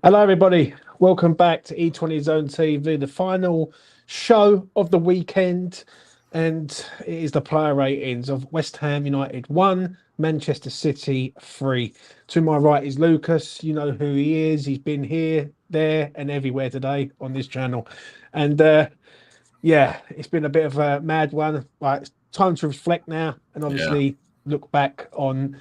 Hello, everybody. Welcome back to E20 Zone TV, the final show of the weekend. And it is the player ratings of West Ham United 1, Manchester City 3. To my right is Lucas. You know who he is. He's been here, there, and everywhere today on this channel. And yeah, it's been a bit of a mad one. Right, it's time to reflect now and obviously look back on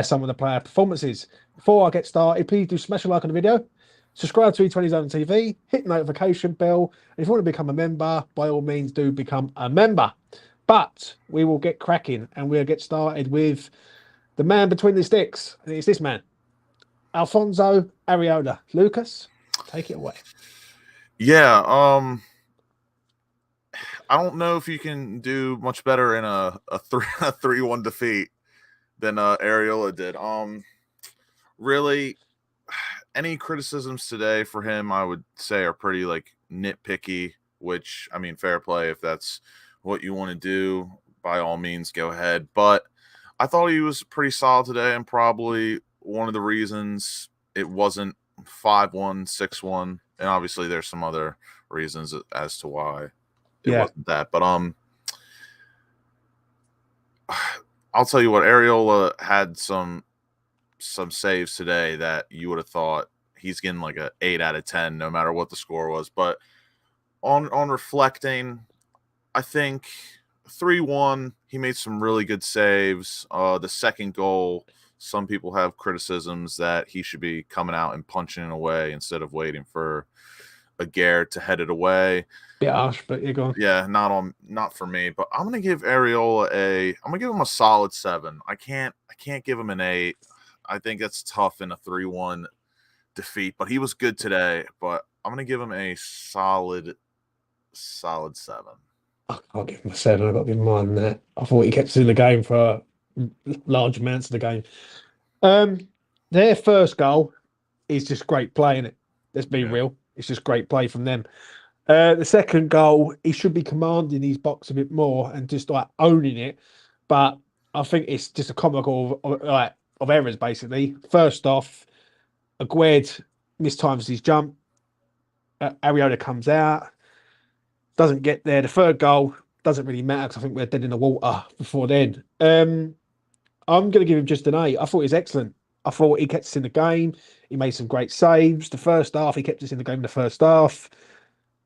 some of the player performances. Before I get started, please do smash a like on the video. Subscribe to E20 Zone TV, hit the notification bell, and if you want to become a member, by all means do become a member. But we will get cracking and we'll get started with the man between the sticks. And it's this man, Alfonso Areola. Lucas, take it away. Yeah, I don't know if you can do much better in a 3-1 defeat than Areola did. Really, any criticisms today for him, I would say, are pretty like nitpicky, which, I mean, fair play. If that's what you want to do, by all means, go ahead. But I thought he was pretty solid today, and probably one of the reasons it wasn't 5-1, 6-1, and obviously there's some other reasons as to why it wasn't that. But I'll tell you what, Areola had some saves today that you would have thought he's getting like a 8 out of 10 no matter what the score was. But on reflecting, I think 3-1, he made some really good saves. The second goal, some people have criticisms that he should be coming out and punching it away instead of waiting for Aguirre to head it away. Bit harsh, but you're going. Yeah, not for me. But I'm gonna give Areola I'm gonna give him a solid 7. I can't give him an 8. I think that's tough in a 3-1 defeat, but he was good today. But I'm going to give him a solid 7. I'll give him a 7. I've got to give him more than that. I thought he kept us in the game for large amounts of the game. Their first goal is just great play, isn't it? Let's be real. It's just great play from them. The second goal, he should be commanding his box a bit more and just like owning it. But I think it's just a comical of errors, basically. First off, Aguirre mistimes his jump. Areola comes out, doesn't get there. The third goal doesn't really matter because I think we're dead in the water before then. I'm going to give him just an 8. I thought he was excellent. I thought he kept us in the game. He made some great saves. The first half, he kept us in the game in the first half.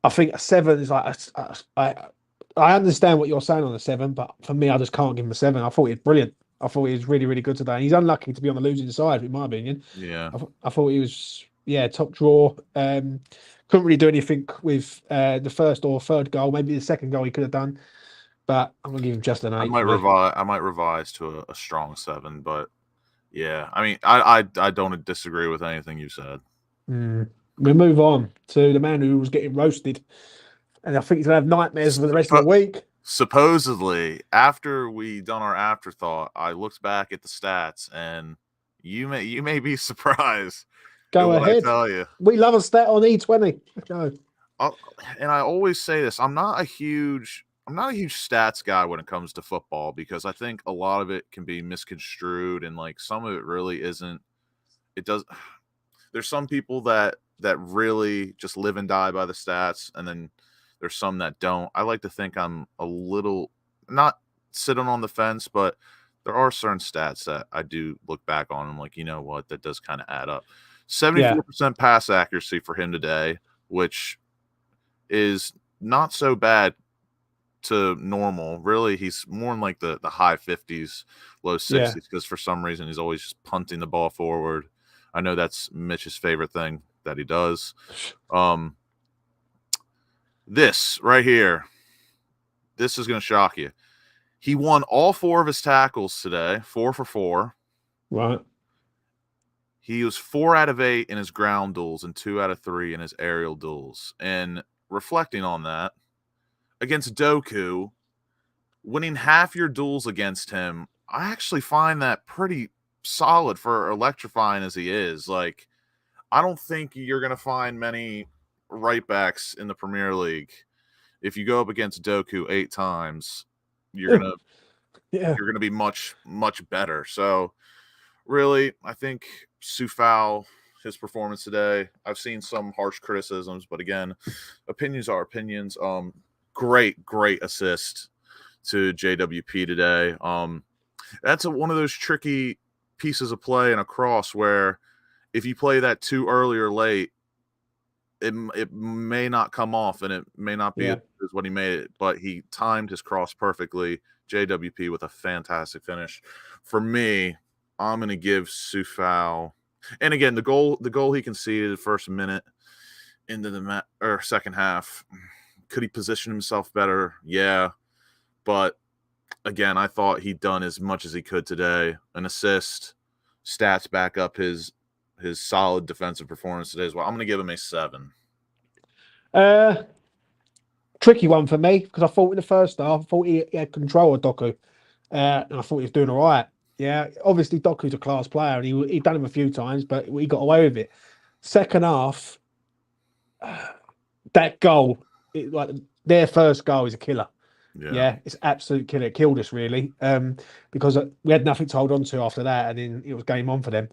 I think a 7 is like, I understand what you're saying on a 7, but for me, I just can't give him a 7. I thought he was brilliant. I thought he was really, really good today. And he's unlucky to be on the losing side, in my opinion. Yeah. I thought he was, top draw. Couldn't really do anything with the first or third goal. Maybe the second goal he could have done. But I'm going to give him just an 8. I might revise to a strong 7. But, yeah, I mean, I don't disagree with anything you said. We move on to the man who was getting roasted. And I think he's going to have nightmares for the rest of the week. Supposedly, after we done our afterthought, I looked back at the stats, and you may be surprised. Go ahead. I tell you, we love a stat on E20. Go. And I always say this: I'm not a huge stats guy when it comes to football, because I think a lot of it can be misconstrued, and like some of it really isn't. It does. There's some people that really just live and die by the stats, and then there's some that don't. I like to think I'm a little not sitting on the fence, but there are certain stats that I do look back on and I'm like, you know what, that does kind of add up. 74% pass accuracy for him today, which is not so bad to normal. Really, he's more in like the high 50s, low 60s, because for some reason he's always just punting the ball forward. I know that's Mitch's favorite thing that he does. This right here, this is going to shock you. He won all 4 of his tackles today, 4 for 4. Right. He was 4 out of 8 in his ground duels and 2 out of 3 in his aerial duels. And reflecting on that, against Doku, winning half your duels against him, I actually find that pretty solid for electrifying as he is. Like, I don't think you're going to find many right backs in the Premier League. If you go up against Doku 8 times, you're going to Yeah. you're going to be much, much better. So, really, I think Sufal, his performance today, I've seen some harsh criticisms, but again, opinions are opinions. Great assist to JWP today. That's one of those tricky pieces of play in a cross where if you play that too early or late, it may not come off and it may not be Yeah. as what he made it, but he timed his cross perfectly. JWP with a fantastic finish. For me, I'm going to give Sufal. And again, the goal he conceded first minute into the second half. Could he position himself better? Yeah, but again, I thought he'd done as much as he could today. An assist, stats back up his solid defensive performance today as well. I'm going to give him a 7. Uh, Tricky one for me because I thought in the first half, I thought he had control of Doku, and I thought he was doing all right. Yeah, obviously Doku's a class player, and he done him a few times, but he got away with it. Second half, that goal, like their first goal, is a killer. Yeah. Yeah, it's absolute killer. It killed us really, because we had nothing to hold on to after that, and then it was game on for them.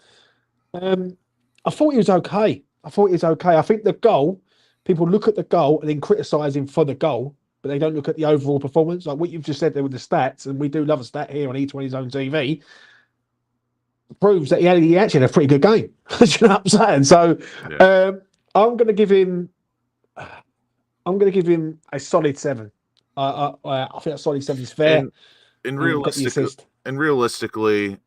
I thought he was okay. I think the goal, people look at the goal and then criticise him for the goal, but they don't look at the overall performance. Like what you've just said there with the stats, and we do love a stat here on E20's own TV, proves that he actually had a pretty good game. Do you know what I'm saying? So Yeah. I'm going to give him, a solid 7. I think a solid 7 is fair, And and and got the realistic assist. and realistically,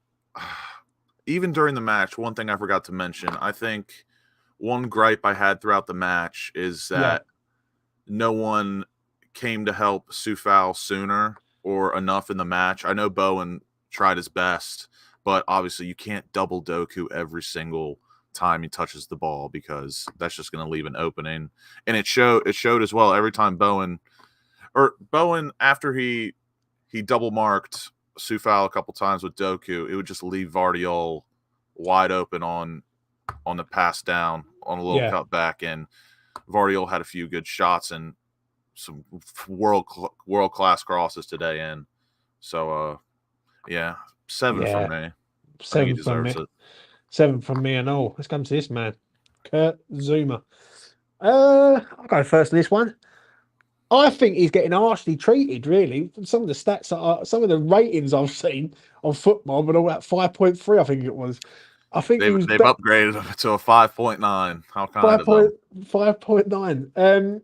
even during the match, one thing I forgot to mention, I think one gripe I had throughout the match is Yeah, that no one came to help Sufal sooner or enough in the match. I know Bowen tried his best, but obviously you can't double Doku every single time he touches the ball because that's just going to leave an opening. And it showed as well every time Bowen after he double marked Sufal a couple times with Doku, it would just leave Vardiol wide open on the pass down on a little yeah, cutback, and Vardiol had a few good shots and some world class crosses today. And so, yeah, 7 from yeah. me. I think he 7 from deserves me. it. 7 from me and all. Let's come to this man, Kurt Zuma. I'll go first on this one. I think he's getting harshly treated, really. Some of the stats some of the ratings I've seen on football, but all that 5.3, I think it was. I think he They've was they've upgraded him to a 5.9. How kind five of them. point 5.9.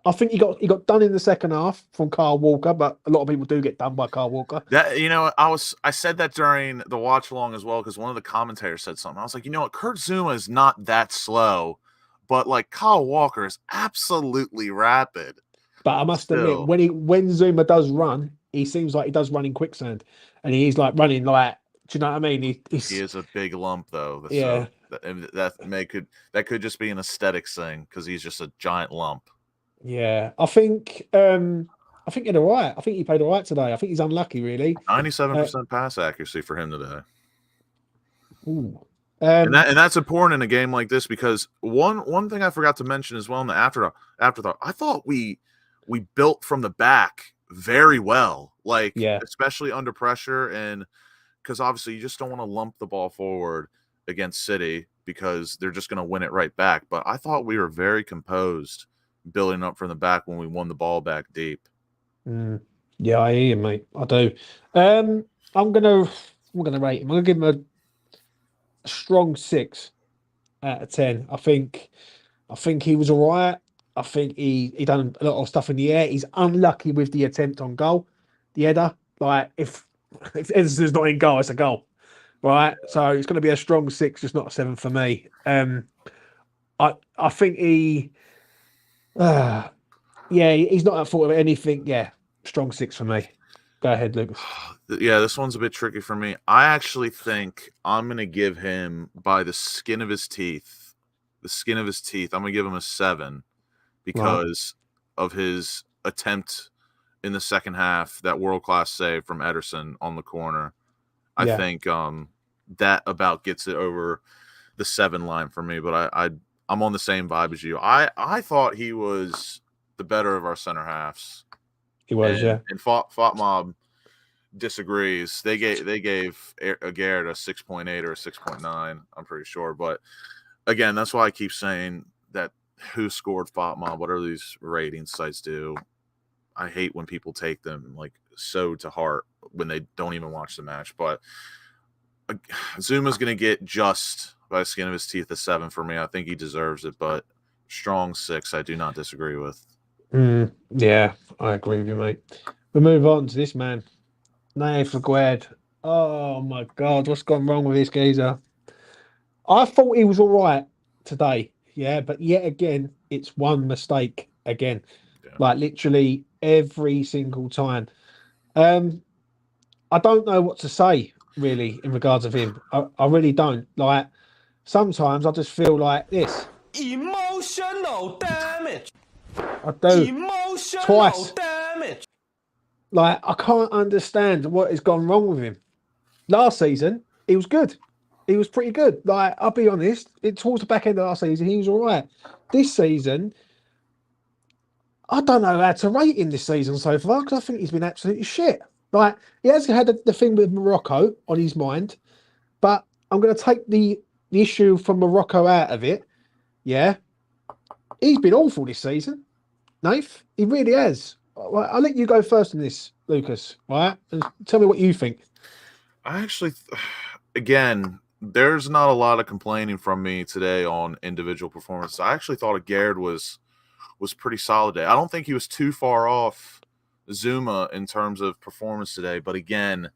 I think he got done in the second half from Carl Walker, but a lot of people do get done by Carl Walker. That I said that during the watch along as well because one of the commentators said something. I was like, you know what, Kurt Zuma is not that slow, but like Kyle Walker is absolutely rapid. But I must admit, Still, when Zuma does run, he seems like he does run in quicksand, and he's like running like. Do you know what I mean? he He's is a big lump though, so yeah. that could just be an aesthetics thing because he's just a giant lump. Yeah, I think he did all right. I think he played all right today. I think he's unlucky, really. Ninety-seven Uh, percent pass accuracy for him today. ooh. And that's important in a game like this because one thing I forgot to mention as well in the afterthought, I thought we built from the back very well, like Yeah. especially under pressure, and because obviously you just don't want to lump the ball forward against City because they're just going to win it right back. But I thought we were very composed building up from the back when we won the ball back deep. Mm. Yeah, I hear you, mate. I do. Um, I'm gonna rate him. I'm gonna give him a strong 6 out of 10. I think he was all right. I think he done a lot of stuff in the air. He's unlucky with the attempt on goal, the header. Like if Ederson's not in goal, it's a goal, right? So it's going to be a strong 6, just not a 7 for me. I think uh, yeah, he's not at fault of anything. Yeah, strong 6 for me. Go ahead, Lucas. Yeah, this one's a bit tricky for me. I actually think I'm going to give him by the skin of his teeth. The skin of his teeth. I'm going to give him a 7 Right? because of his attempt in the second half, that world class save from Ederson on the corner. I Yeah, think that about gets it over the 7 line for me. But I'm on the same vibe as you. I thought he was the better of our center halves, he was. and Yeah, and fought mob disagrees. They gave Garrett a 6.8 or a 6.9. I'm pretty sure, but again, that's why I keep saying that who scored FOTMob, whatever these rating sites do. I hate when people take them like so to heart when they don't even watch the match. But Zuma's going to get just by the skin of his teeth a 7 for me. I think he deserves it, but strong 6 I do not disagree with. Yeah, I agree with you, mate. We move on to this man, Naif Aguerd. Oh my God, what's gone wrong with this geezer? I thought he was all right today, yeah, but yet again, it's one mistake again, like literally every single time. I don't know what to say really in regards of him. I really don't. Like sometimes I just feel like this. Emotional damage. I do. Emotional Twice. damage. Like I can't understand what has gone wrong with him. Last season, he was good. He was pretty good. Like I'll be honest, towards the back end of last season, he was all right. This season, I don't know how to rate him this season so far because I think he's been absolutely shit. Like he has had the thing with Morocco on his mind, but I'm going to take the issue from Morocco out of it. Yeah, he's been awful this season, Nath. He really has. I'll let you go first on this, Lucas. Right, and tell me what you think. I actually, again, there's not a lot of complaining from me today on individual performance. I actually thought Garrett was pretty solid today. I don't think he was too far off Zuma in terms of performance today, but again,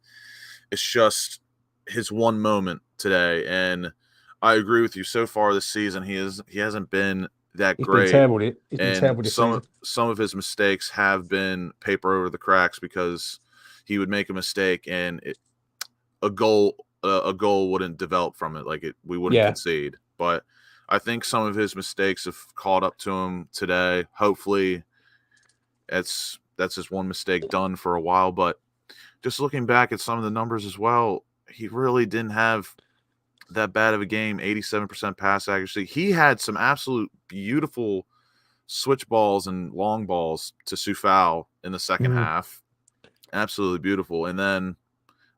it's just his one moment today, and I agree with you. So far this season, he hasn't been that great. He's been terrible this some season. Some of his mistakes have been paper over the cracks because he would make a mistake and a goal wouldn't develop from it. Like we wouldn't concede. But I think some of his mistakes have caught up to him today. Hopefully, that's just one mistake done for a while. But just looking back at some of the numbers as well, he really didn't have that bad of a game. 87% pass accuracy. He had some absolute beautiful switch balls and long balls to Sufal in the second half. Absolutely beautiful. And then,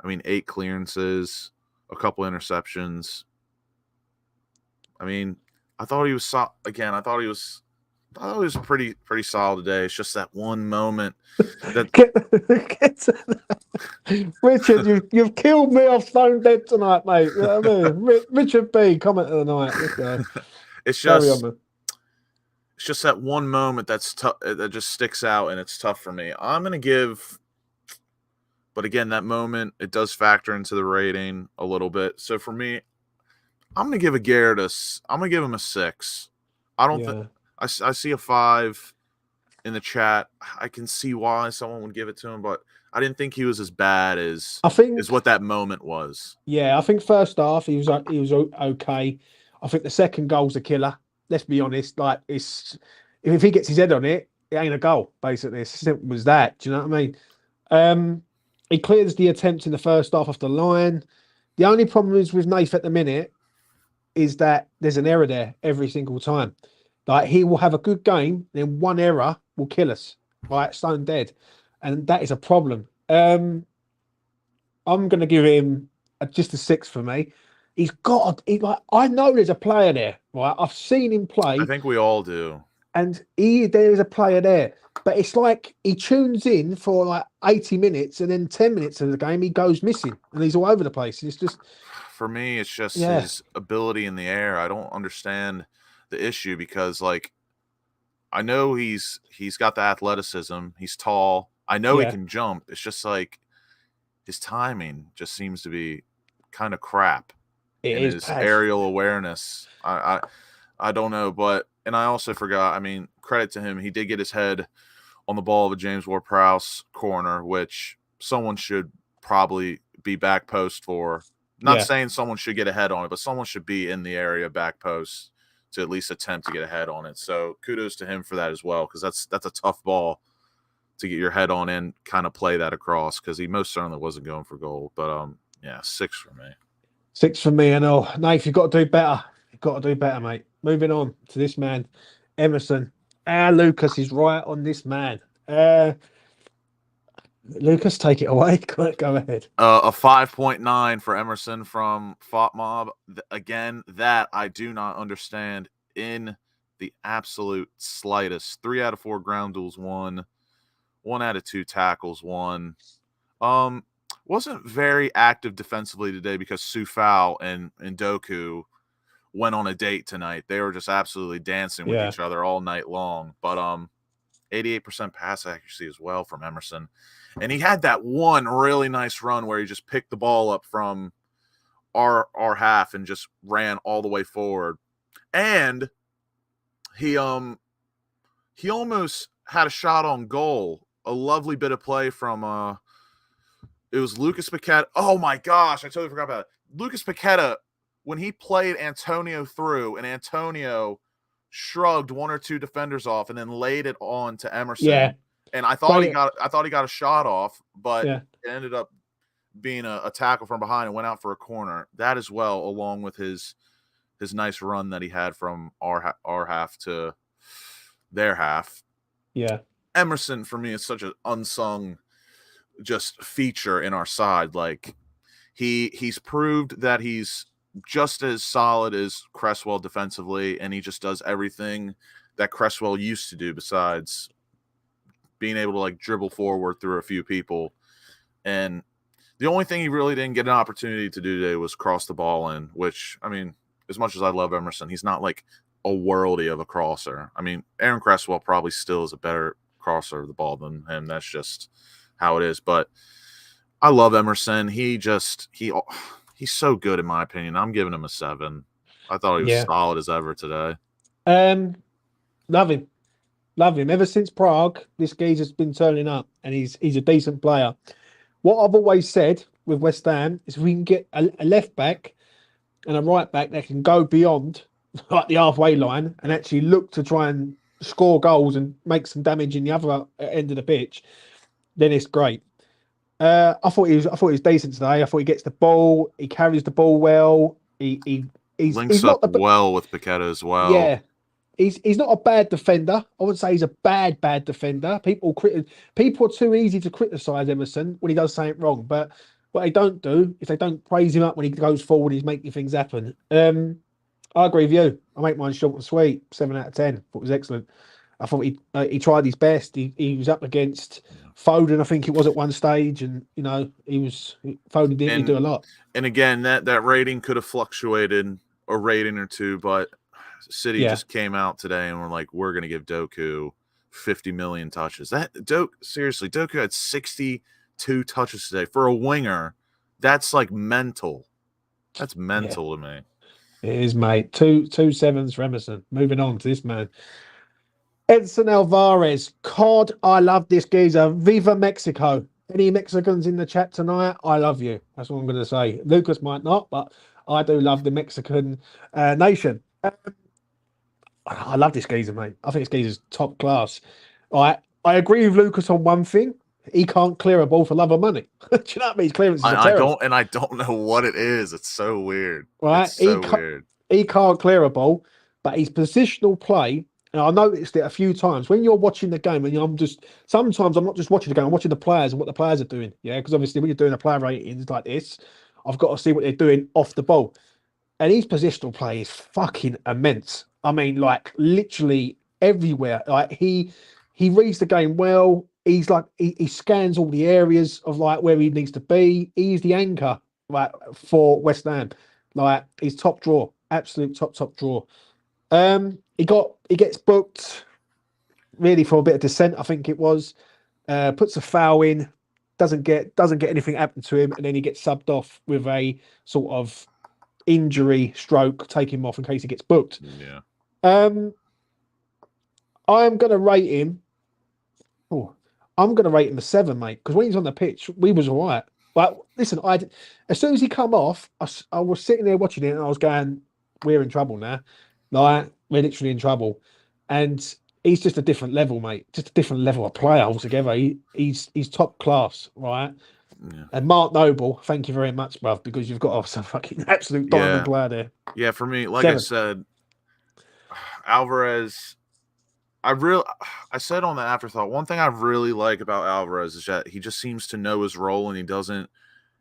8 clearances, a couple interceptions. I thought he was again. I thought he was pretty solid today. It's just that one moment that Richard, you've killed me off stone dead tonight, mate. You know what I mean? Richard B, comment of the night. Let's go. It's just that one moment that's tough. That just sticks out, and it's tough for me. I'm gonna give. But again, that moment, it does factor into the rating a little bit. So for me, I'm going to give I'm going to give him a 6. I don't think I see a 5 in the chat. I can see why someone would give it to him, but I didn't think he was as bad as what that moment was. Yeah, I think first half he was okay. I think the second goal's a killer. Let's be honest. Like if he gets his head on it, it ain't a goal. Basically, as simple as that. Do you know what I mean? He clears the attempt in the first half off the line. The only problem is with Nath at the minute is that there's an error there every single time. Like he will have a good game, then one error will kill us. Right, stone dead, and that is a problem. I'm going to give him just a 6 for me. I know there's a player there, right? I've seen him play. I think we all do. And there is a player there, but it's like he tunes in for like 80 minutes and then 10 minutes of the game he goes missing and he's all over the place. It's just, for me, it's just his ability in the air. I don't understand the issue because, like, I know he's got the athleticism. He's tall. I know he can jump. It's just like his timing just seems to be kind of crap. His aerial awareness. I don't know, but. And I also forgot, credit to him, he did get his head on the ball of a James Ward-Prowse corner, which someone should probably be back post for. Not saying someone should get a head on it, but someone should be in the area back post to at least attempt to get a head on it. So kudos to him for that as well, because that's a tough ball to get your head on and kind of play that across, because he most certainly wasn't going for goal. But 6 for me. 6 for me, and Nath, you've got to do better. You've got to do better, mate. Moving on to this man, Emerson. Lucas is right on this man. Lucas, take it away. Go ahead. A 5.9 for Emerson from Fought Mob. Again, that I do not understand in the absolute slightest. 3 out of 4 ground duels won. 1 out of 2 tackles won. Wasn't very active defensively today because Sufal and Doku went on a date tonight. They were just absolutely dancing with each other all night long. But 88% pass accuracy as well from Emerson. And he had that one really nice run where he just picked the ball up from our half and just ran all the way forward. And he almost had a shot on goal. A lovely bit of play from it was Lucas Paqueta. Oh my gosh, I totally forgot about it. Lucas Paqueta, when he played Antonio through, and Antonio shrugged 1 or 2 defenders off and then laid it on to Emerson. Yeah. And I thought he got a shot off, but it ended up being a tackle from behind and went out for a corner. That as well, along with his nice run that he had from our half to their half. Yeah. Emerson for me is such an unsung just feature in our side. Like he's proved that he's just as solid as Cresswell defensively, and he just does everything that Cresswell used to do besides being able to like dribble forward through a few people. And the only thing he really didn't get an opportunity to do today was cross the ball in, which, I mean, as much as I love Emerson, he's not like a worldie of a crosser. I mean, Aaron Cresswell probably still is a better crosser of the ball than him. That's just how it is. But I love Emerson. He's so good in my opinion. I'm giving him a 7. I thought he was solid as ever today. Love him. Ever since Prague, this geezer's been turning up, and he's a decent player. What I've always said with West Ham is if we can get a left back and a right back that can go beyond like the halfway line and actually look to try and score goals and make some damage in the other end of the pitch, then it's great. I thought he was decent today. I thought he gets the ball, he carries the ball well. He's links up well with Paqueta as well. Yeah. He's not a bad defender. I wouldn't say he's a bad defender. People are too easy to criticise Emerson when he does something wrong. But what they don't do is they don't praise him up when he goes forward. He's making things happen. I agree with you. I make mine short and sweet. 7 out of 10. Thought it was excellent. I thought he tried his best. He was up against Foden, I think it was at one stage, and Foden didn't do a lot. And again, that rating could have fluctuated a rating or two, but City just came out today and were like, we're going to give Doku 50 million touches. Seriously, Doku had 62 touches today. For a winger, that's like mental. That's mental to me. It is, mate. Two 7s for Emerson. Moving on to this man. Edson Alvarez. COD, I love this geezer. Viva Mexico. Any Mexicans in the chat tonight? I love you. That's what I'm going to say. Lucas might not, but I do love the Mexican nation. I love this geezer, mate. I think this geezer's top class. I agree with Lucas on one thing. He can't clear a ball for love of money. Do you know what I mean? His clearances are terrible. I don't know what it is. It's so weird. Right? It's so weird. He can't clear a ball, but his positional play, and I noticed it a few times when you're watching the game, and sometimes I'm not just watching the game, I'm watching the players and what the players are doing. Yeah, because obviously when you're doing a player ratings like this, I've got to see what they're doing off the ball. And his positional play is fucking immense. I mean, like literally everywhere. Like he reads the game well. He's like he scans all the areas of like where he needs to be. He's the anchor like for West Ham. Like he's top draw, absolute top draw. He gets booked really for a bit of dissent, I think it was. Puts a foul in, doesn't get anything happen to him, and then he gets subbed off with a sort of injury stroke, take him off in case he gets booked. Yeah. I'm gonna rate him. I'm gonna rate him a 7, mate, because when he's on the pitch, we was all right. But listen, as soon as he come off, I was sitting there watching it, and I was going, "We're in trouble now. Like we're literally in trouble." And he's just a different level, mate. Just a different level of player altogether. He's top class, right? Yeah. And Mark Noble, thank you very much, bruv, because you've got some fucking absolute diamond player there. Yeah, for me, like 7. I said, Alvarez, I said on the afterthought, one thing I really like about Alvarez is that he just seems to know his role and he doesn't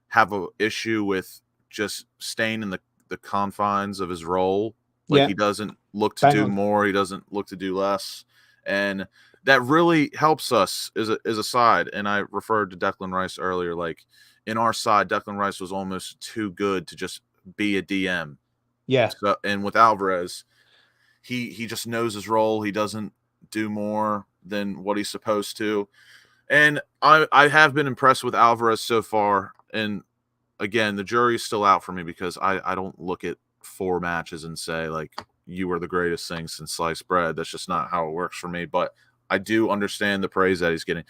have a issue with just staying in the confines of his role. Like Yeah, he doesn't look to bang do on. more, he doesn't look to do less. And that really helps us as a side. And I referred to Declan Rice earlier. Like in our side, Declan Rice was almost too good to just be a DM. Yeah, So, and with Alvarez, he just knows his role. He doesn't do more than what he's supposed to. And I have been impressed with Alvarez so far. And again, the jury's still out for me because I don't look at 4 matches and say, like, you were the greatest thing since sliced bread. That's just not how it works for me. But I do understand the praise that he's getting.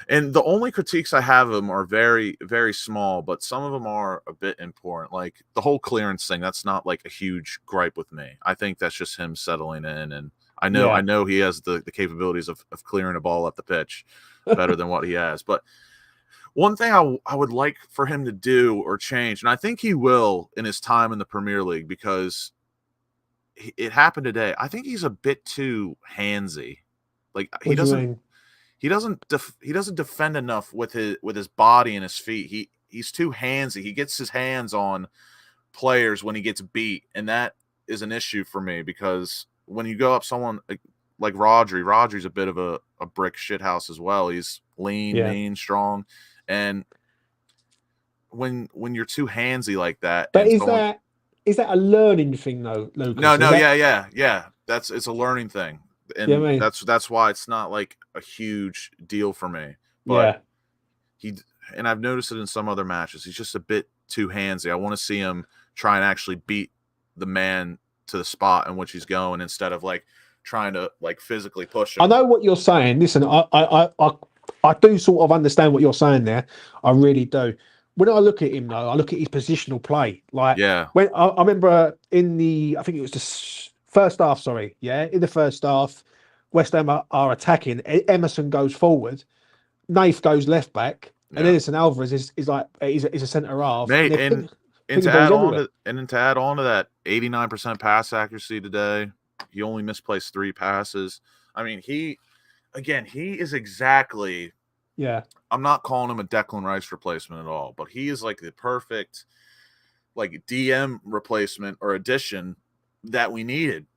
And the only critiques I have of him are very, very small, but some of them are a bit important. Like the whole clearance thing, that's not like a huge gripe with me. I think that's just him settling in. And I yeah. know he has the capabilities of clearing a ball at the pitch better than what he has. But one thing I would like for him to do or change, and I think he will in his time in the Premier League because it happened today. I think he's a bit too handsy. Like What do you mean? he doesn't defend enough with his body and his feet. He's too handsy. He gets his hands on players when he gets beat, and that is an issue for me because when you go up someone like Rodri's a bit of a brick shithouse as well. He's lean, Yeah. mean, strong, and when you're too handsy like that, But and is that a learning thing though, Lucas? no, Is that, yeah. It's a learning thing, you know and what I mean? that's why it's not like a huge deal for me. But Yeah. and I've noticed it in some other matches. He's just a bit too handsy. I want to see him try and actually beat the man to the spot in which he's going instead of like trying to like physically push him. I know what you're saying. Listen, I do sort of understand what you're saying there. I really do. When I look at him though, I look at his positional play. Like Yeah, when I remember in I think it was the first half. Sorry, yeah, in the first half, West Ham are attacking. Emerson goes forward, Nath goes left back, and yeah. Edison Alvarez is like he's a centre half, and Mate, they're and pinging balls everywhere. to add on to that 89% pass accuracy today, he only misplaced 3 passes. I mean, he is exactly. Yeah, I'm not calling him a Declan Rice replacement at all, but he is like the perfect like DM replacement or addition that we needed.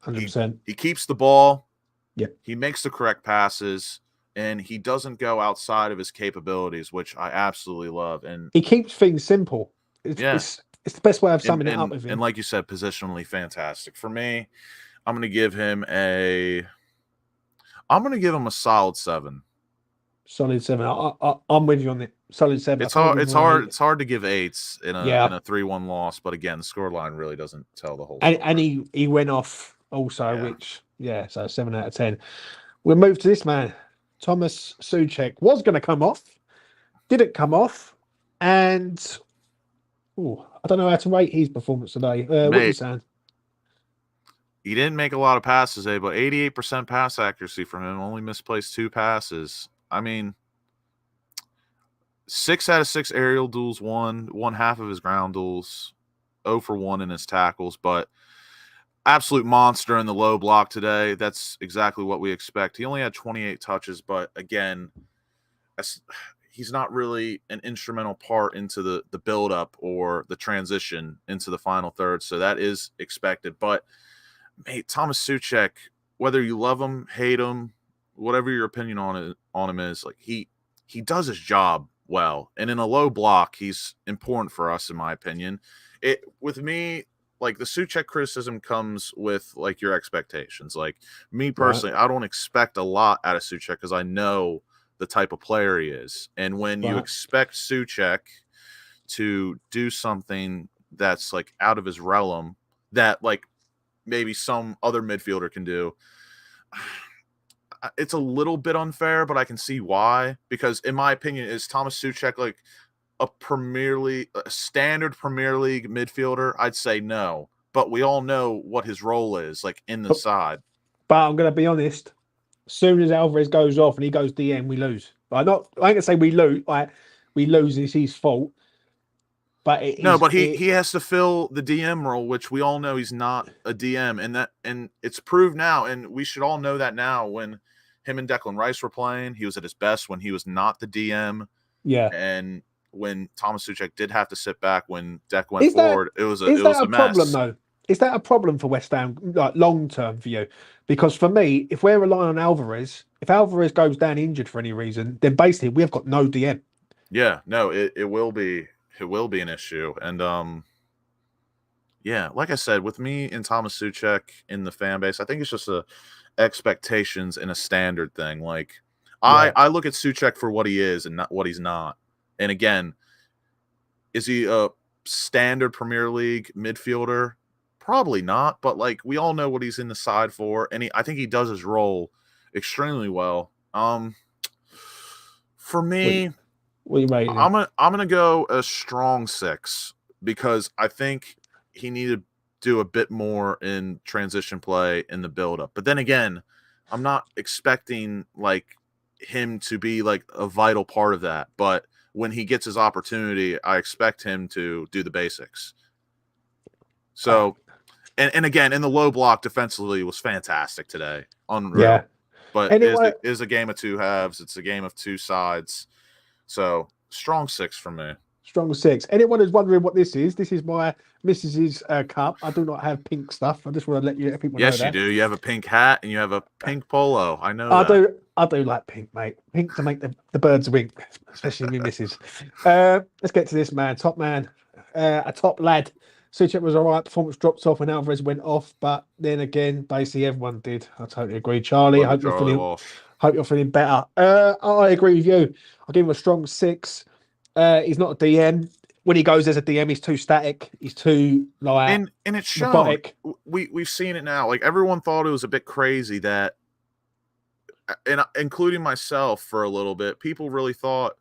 100%. He keeps the ball. Yeah, He makes the correct passes, and he doesn't go outside of his capabilities, which I absolutely love. And he keeps things simple. yeah, It's the best way of summing it up with and him. like you said, positionally fantastic. For me, I'm going to give him a solid 7. Solid 7. I'm with you on it. Solid 7. It's hard. It's hard to give 8s in Yeah. a 3-1 loss, but again, the scoreline really doesn't tell the whole And story. he went off also, Yeah. which so 7 out of 10. We'll move to this man, Thomas Souček. Was going to come off, didn't come off, and I don't know how to rate his performance today. What are you saying? He didn't make a lot of passes today, but 88% pass accuracy from him. Only misplaced 2 passes. I mean, 6 out of 6 aerial duels won half of his ground duels, 0 for 1 in his tackles, but absolute monster in the low block today. That's exactly what we expect. He only had 28 touches, but again, he's not really an instrumental part into the build-up or the transition into the final third, so that is expected. But, mate, Thomas Souček, whether you love him, hate him, whatever your opinion on him is, like he does his job well. And in a low block, he's important for us, in my opinion. With me, like the Souček criticism comes with like your expectations. Like me personally, I don't expect a lot out of Souček because I know the type of player he is. And when you expect Souček to do something that's like out of his realm, that like maybe some other midfielder can do, it's a little bit unfair, but I can see why. Because in my opinion, is Thomas Souček like a standard Premier League midfielder? I'd say no. But we all know what his role is, like in the side. But I'm going to be honest. As soon as Alvarez goes off and he goes DM, we lose. I ain't gonna say we lose. Like we lose, it's his fault. but it No, is, but he has to fill the DM role, which we all know he's not a DM, and it's proved now, and we should all know that now. When him and Declan Rice were playing, he was at his best when he was not the DM, yeah. and when Thomas Suchek did have to sit back when Deck went Is that forward, it was is that a a problem mess. though? Is that a problem for West Ham, like long term for you? Because for me, if we're relying on Alvarez, if Alvarez goes down injured for any reason, then basically we have got no DM. Yeah, no, it will be an issue, and yeah, like I said, with me and Thomas Suchek in the fan base, I think it's just a expectations and a standard thing. Like I look at Suchek for what he is and not what he's not. And again, is he a standard Premier League midfielder? Probably not, but like we all know what he's in the side for, and I think he does his role extremely well. For me, What are you rating? I'm gonna go a strong 6 because I think he needed to do a bit more in transition play in the build-up. But then again, I'm not expecting like him to be like a vital part of that. But when he gets his opportunity, I expect him to do the basics. So, and again, in the low block defensively was fantastic today. Unreal. Yeah. But Anyway, it is a game of two halves. It's a game of two sides. So strong 6 for me. strong 6. Anyone who's wondering what this is my missus's cup. I do not have pink stuff. I just want to let people know that. Yes, you do. You have a pink hat and you have a pink polo. I know I do like pink, mate. Pink to make the birds wink, especially me missus. Let's get to this man. Top man. A top lad. Suchek was all right. Performance dropped off when Alvarez went off, but then again, basically everyone did. I totally agree, Charlie. Hope you're feeling better. I agree with you. I'll give him a strong 6. He's not a DM. When he goes as a DM, he's too static. He's too like and it's shown. Robotic. We've seen it now. Like everyone thought it was a bit crazy that, and including myself for a little bit, people really thought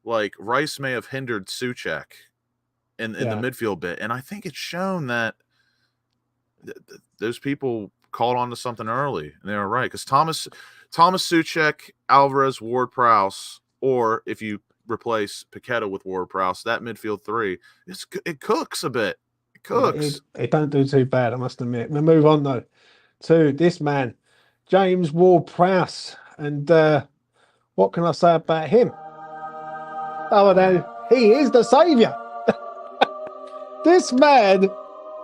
like Rice may have hindered Suchek in the midfield bit, and I think it's shown that those people called on to something early, and they were right because Thomas Suchek, Alvarez, Ward-Prowse, or if you replace Paqueta with Ward-Prowse, that midfield 3, it cooks a bit. It cooks. It don't do too bad, I must admit. We'll move on though to this man, James Ward-Prowse, and what can I say about him? Other than he is the saviour. This man,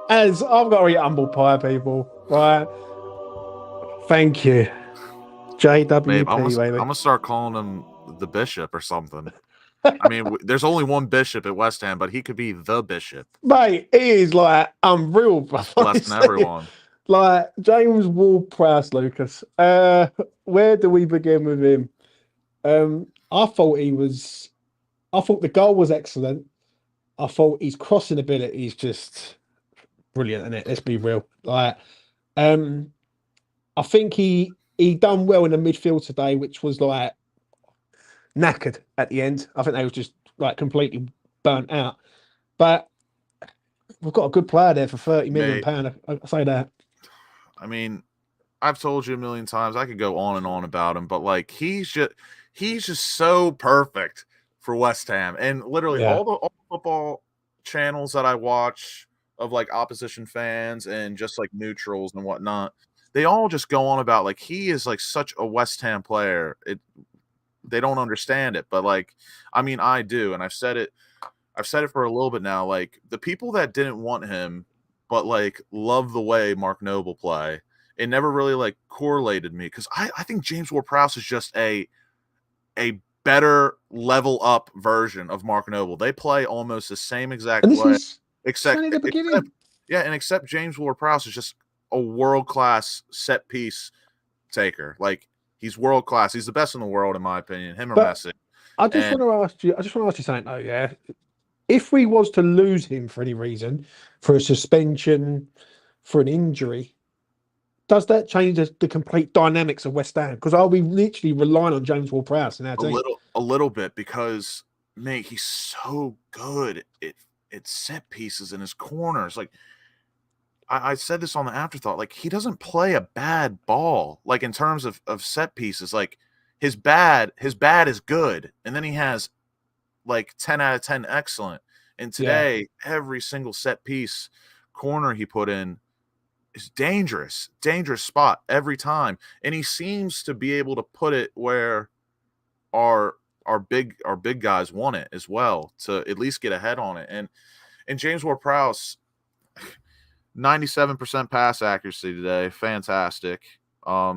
as I've got to eat humble pie, people, right? Thank you, JWP. Babe, I'm gonna start calling him the Bishop or something. I mean, there's only one Bishop at West Ham, but he could be the Bishop. Mate, he is like unreal, bro. Less than everyone. Like James Ward-Prowse, Lucas. Where do we begin with him? I thought the goal was excellent. I thought his crossing ability is just brilliant, isn't it? Let's be real. Like, I think he done well in the midfield today, which was like knackered at the end. I think they was just like completely burnt out. But we've got a good player there for £30 million. I say that. I mean, I've told you a million times. I could go on and on about him, but like he's just so perfect for West Ham, and literally all the football channels that I watch of like opposition fans and just like neutrals and whatnot, they all just go on about like he is like such a West Ham player. They don't understand it, but like I mean I do, and I've said it for a little bit now. Like the people that didn't want him but like love the way Mark Noble play, it never really like correlated me because I think James Ward-Prowse is just a better level up version of Mark Noble. They play almost the same exact way, except James Ward-Prowse is just a world-class set piece taker. Like he's world-class. He's the best in the world in my opinion. Him or Messi. I just want to ask you something though, yeah. If we was to lose him for any reason, for a suspension, for an injury, does that change the complete dynamics of West Ham? Because are we literally relying on James Ward-Prowse in our team? A little bit, because mate, he's so good at set pieces in his corners. Like I said this on the afterthought, like he doesn't play a bad ball. Like in terms of set pieces, like his bad is good, and then he has like 10 out of 10 excellent. And today, every single set piece corner he put in is dangerous spot every time. And he seems to be able to put it where our big guys want it as well, to at least get ahead on it. And James Ward-Prowse, 97% pass accuracy today. Fantastic. I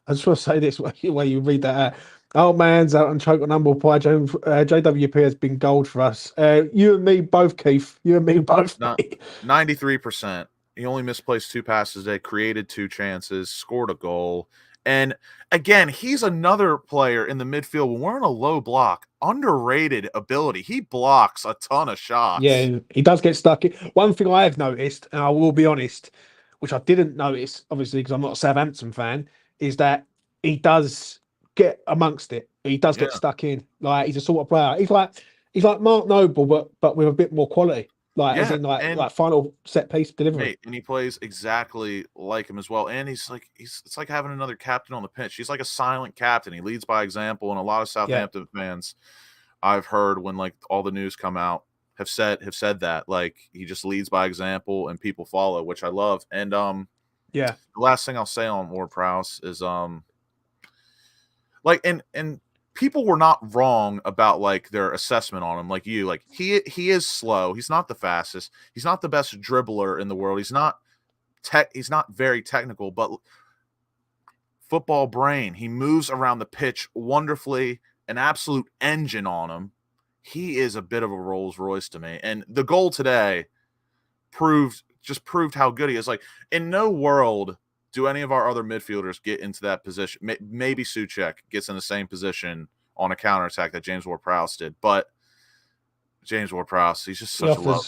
just want to say this while you read that out. Old man's out and choke on humble pie. JWP has been gold for us. You and me both, Keith. You and me both. 93%. He only misplaced 2 passes today, created 2 chances, scored a goal. And again, he's another player in the midfield. When we're in a low block, underrated ability. He blocks a ton of shots. Yeah, he does get stuck. One thing I have noticed, and I will be honest, which I didn't notice, obviously, because I'm not a Southampton fan, is that he does get amongst it. He does get stuck in. Like, he's a sort of player. He's like Mark Noble, but with a bit more quality. Like, as in like final set piece delivery. Mate, and he plays exactly like him as well. And it's like having another captain on the pitch. He's like a silent captain. He leads by example. And a lot of Southampton fans I've heard, when like all the news come out, have said that, like, he just leads by example and people follow, which I love. And the last thing I'll say on Ward-Prowse is like, and people were not wrong about like their assessment on him. Like he is slow. He's not the fastest. He's not the best dribbler in the world. He's not very technical, but football brain. He moves around the pitch wonderfully. An absolute engine on him. He is a bit of a Rolls Royce to me. And the goal today proved how good he is. Like, in no world do any of our other midfielders get into that position. Maybe Souček gets in the same position on a counterattack that James Ward-Prowse did. But James Ward-Prowse, he's just such a love.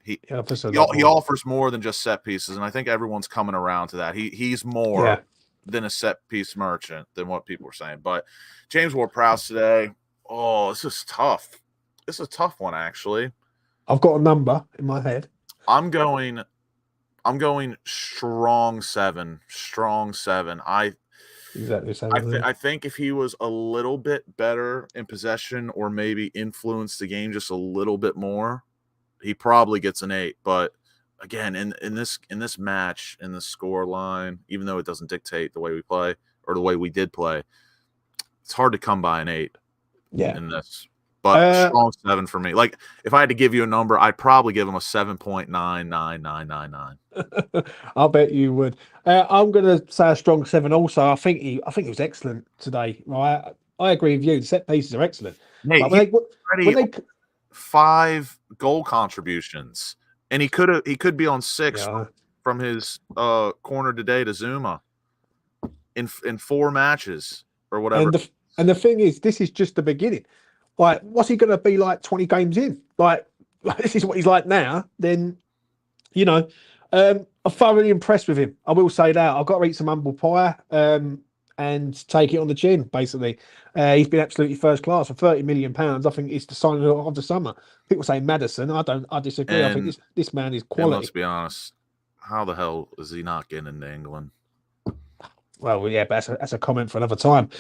He offers more than just set pieces, and I think everyone's coming around to that. He's more than a set piece merchant than what people were saying. But James Ward-Prowse today, this is tough. This is a tough one, actually. I've got a number in my head. I'm going strong 7. Strong 7. Exactly same. I think if he was a little bit better in possession, or maybe influenced the game just a little bit more, he probably gets an 8. But again, in this match, in the score line, even though it doesn't dictate the way we play or the way we did play, it's hard to come by an 8 in this. But strong 7 for me. Like, if I had to give you a number, I'd probably give him a 7.99999. I'll bet you would. I'm going to say a strong 7 also. I think he was excellent today. Right? I agree with you. The set pieces are excellent. Nate, when they 5 goal contributions, and he could be on 6 from his corner today to Zuma in 4 matches or whatever. And the thing is, this is just the beginning. Like, what's he going to be like 20 games in? Like, this is what he's like now. Then, I'm thoroughly impressed with him. I will say that. I've got to eat some humble pie and take it on the chin, basically. He's been absolutely first class for £30 million. I think it's the signing of the summer. People say Maddison. I disagree. I think this man is quality. Let's be honest. How the hell is he not getting into England? Well, yeah, but that's a comment for another time.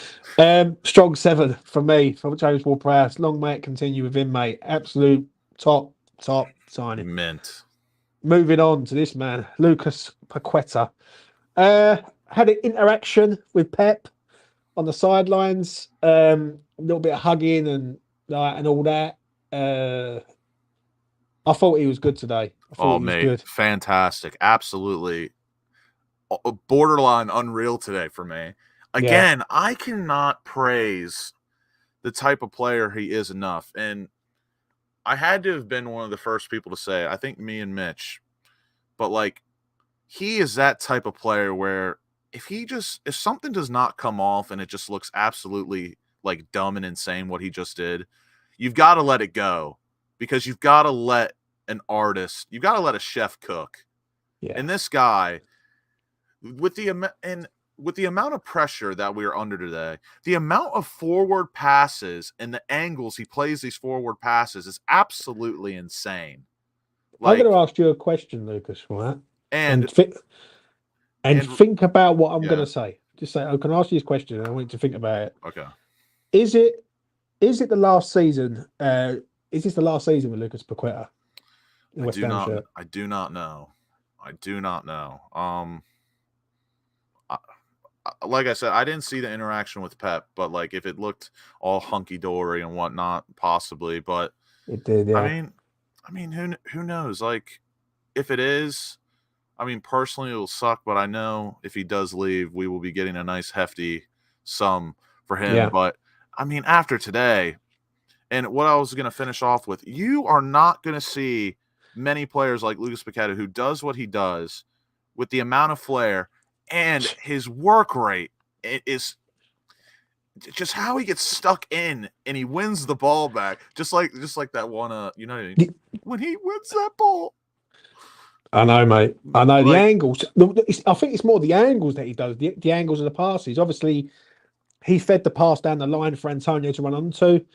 Strong 7 for me, for James Ward-Prowse. Long may it continue with him, mate. Absolute top signing. Mint. Moving on to this man, Lucas Paqueta. Had an interaction with Pep on the sidelines. A little bit of hugging and all that. I thought he was good today. Mate, fantastic. Absolutely. Borderline unreal today for me. Again, I cannot praise the type of player he is enough. And I had to have been one of the first people to say, I think me and Mitch, but like, he is that type of player where if something does not come off and it just looks absolutely like dumb and insane what he just did, you've got to let it go, because you've got to let an artist, you've got to let a chef cook. Yeah. And this guy, with the amount of pressure that we are under today, the amount of forward passes and the angles he plays these forward passes is absolutely insane. I'm going to ask you a question, Lucas, right? And think about what I'm going to say. Just say, I can ask you this question, and I want you to think about it. Okay. Is it the last season Is this the last season with Lucas Paqueta in West Ham shirt? I do not know. I do not know. Like I said, I didn't see the interaction with Pep, but like if it looked all hunky dory and whatnot, possibly. But It did, yeah. I mean, who knows? Like, if it is, I mean, personally, it'll suck. But I know if he does leave, we will be getting a nice hefty sum for him. Yeah. But I mean, after today, and what I was going to finish off with, you are not going to see many players like Lucas Paqueta who does what he does with the amount of flair and his work rate. It is just how he gets stuck in and he wins the ball back, just like that one. You know, when he wins that ball. I know, mate. I know the Like- angles. I think it's more the angles that he does. The angles of the passes. Obviously, he fed the pass down the line for Antonio to run onto,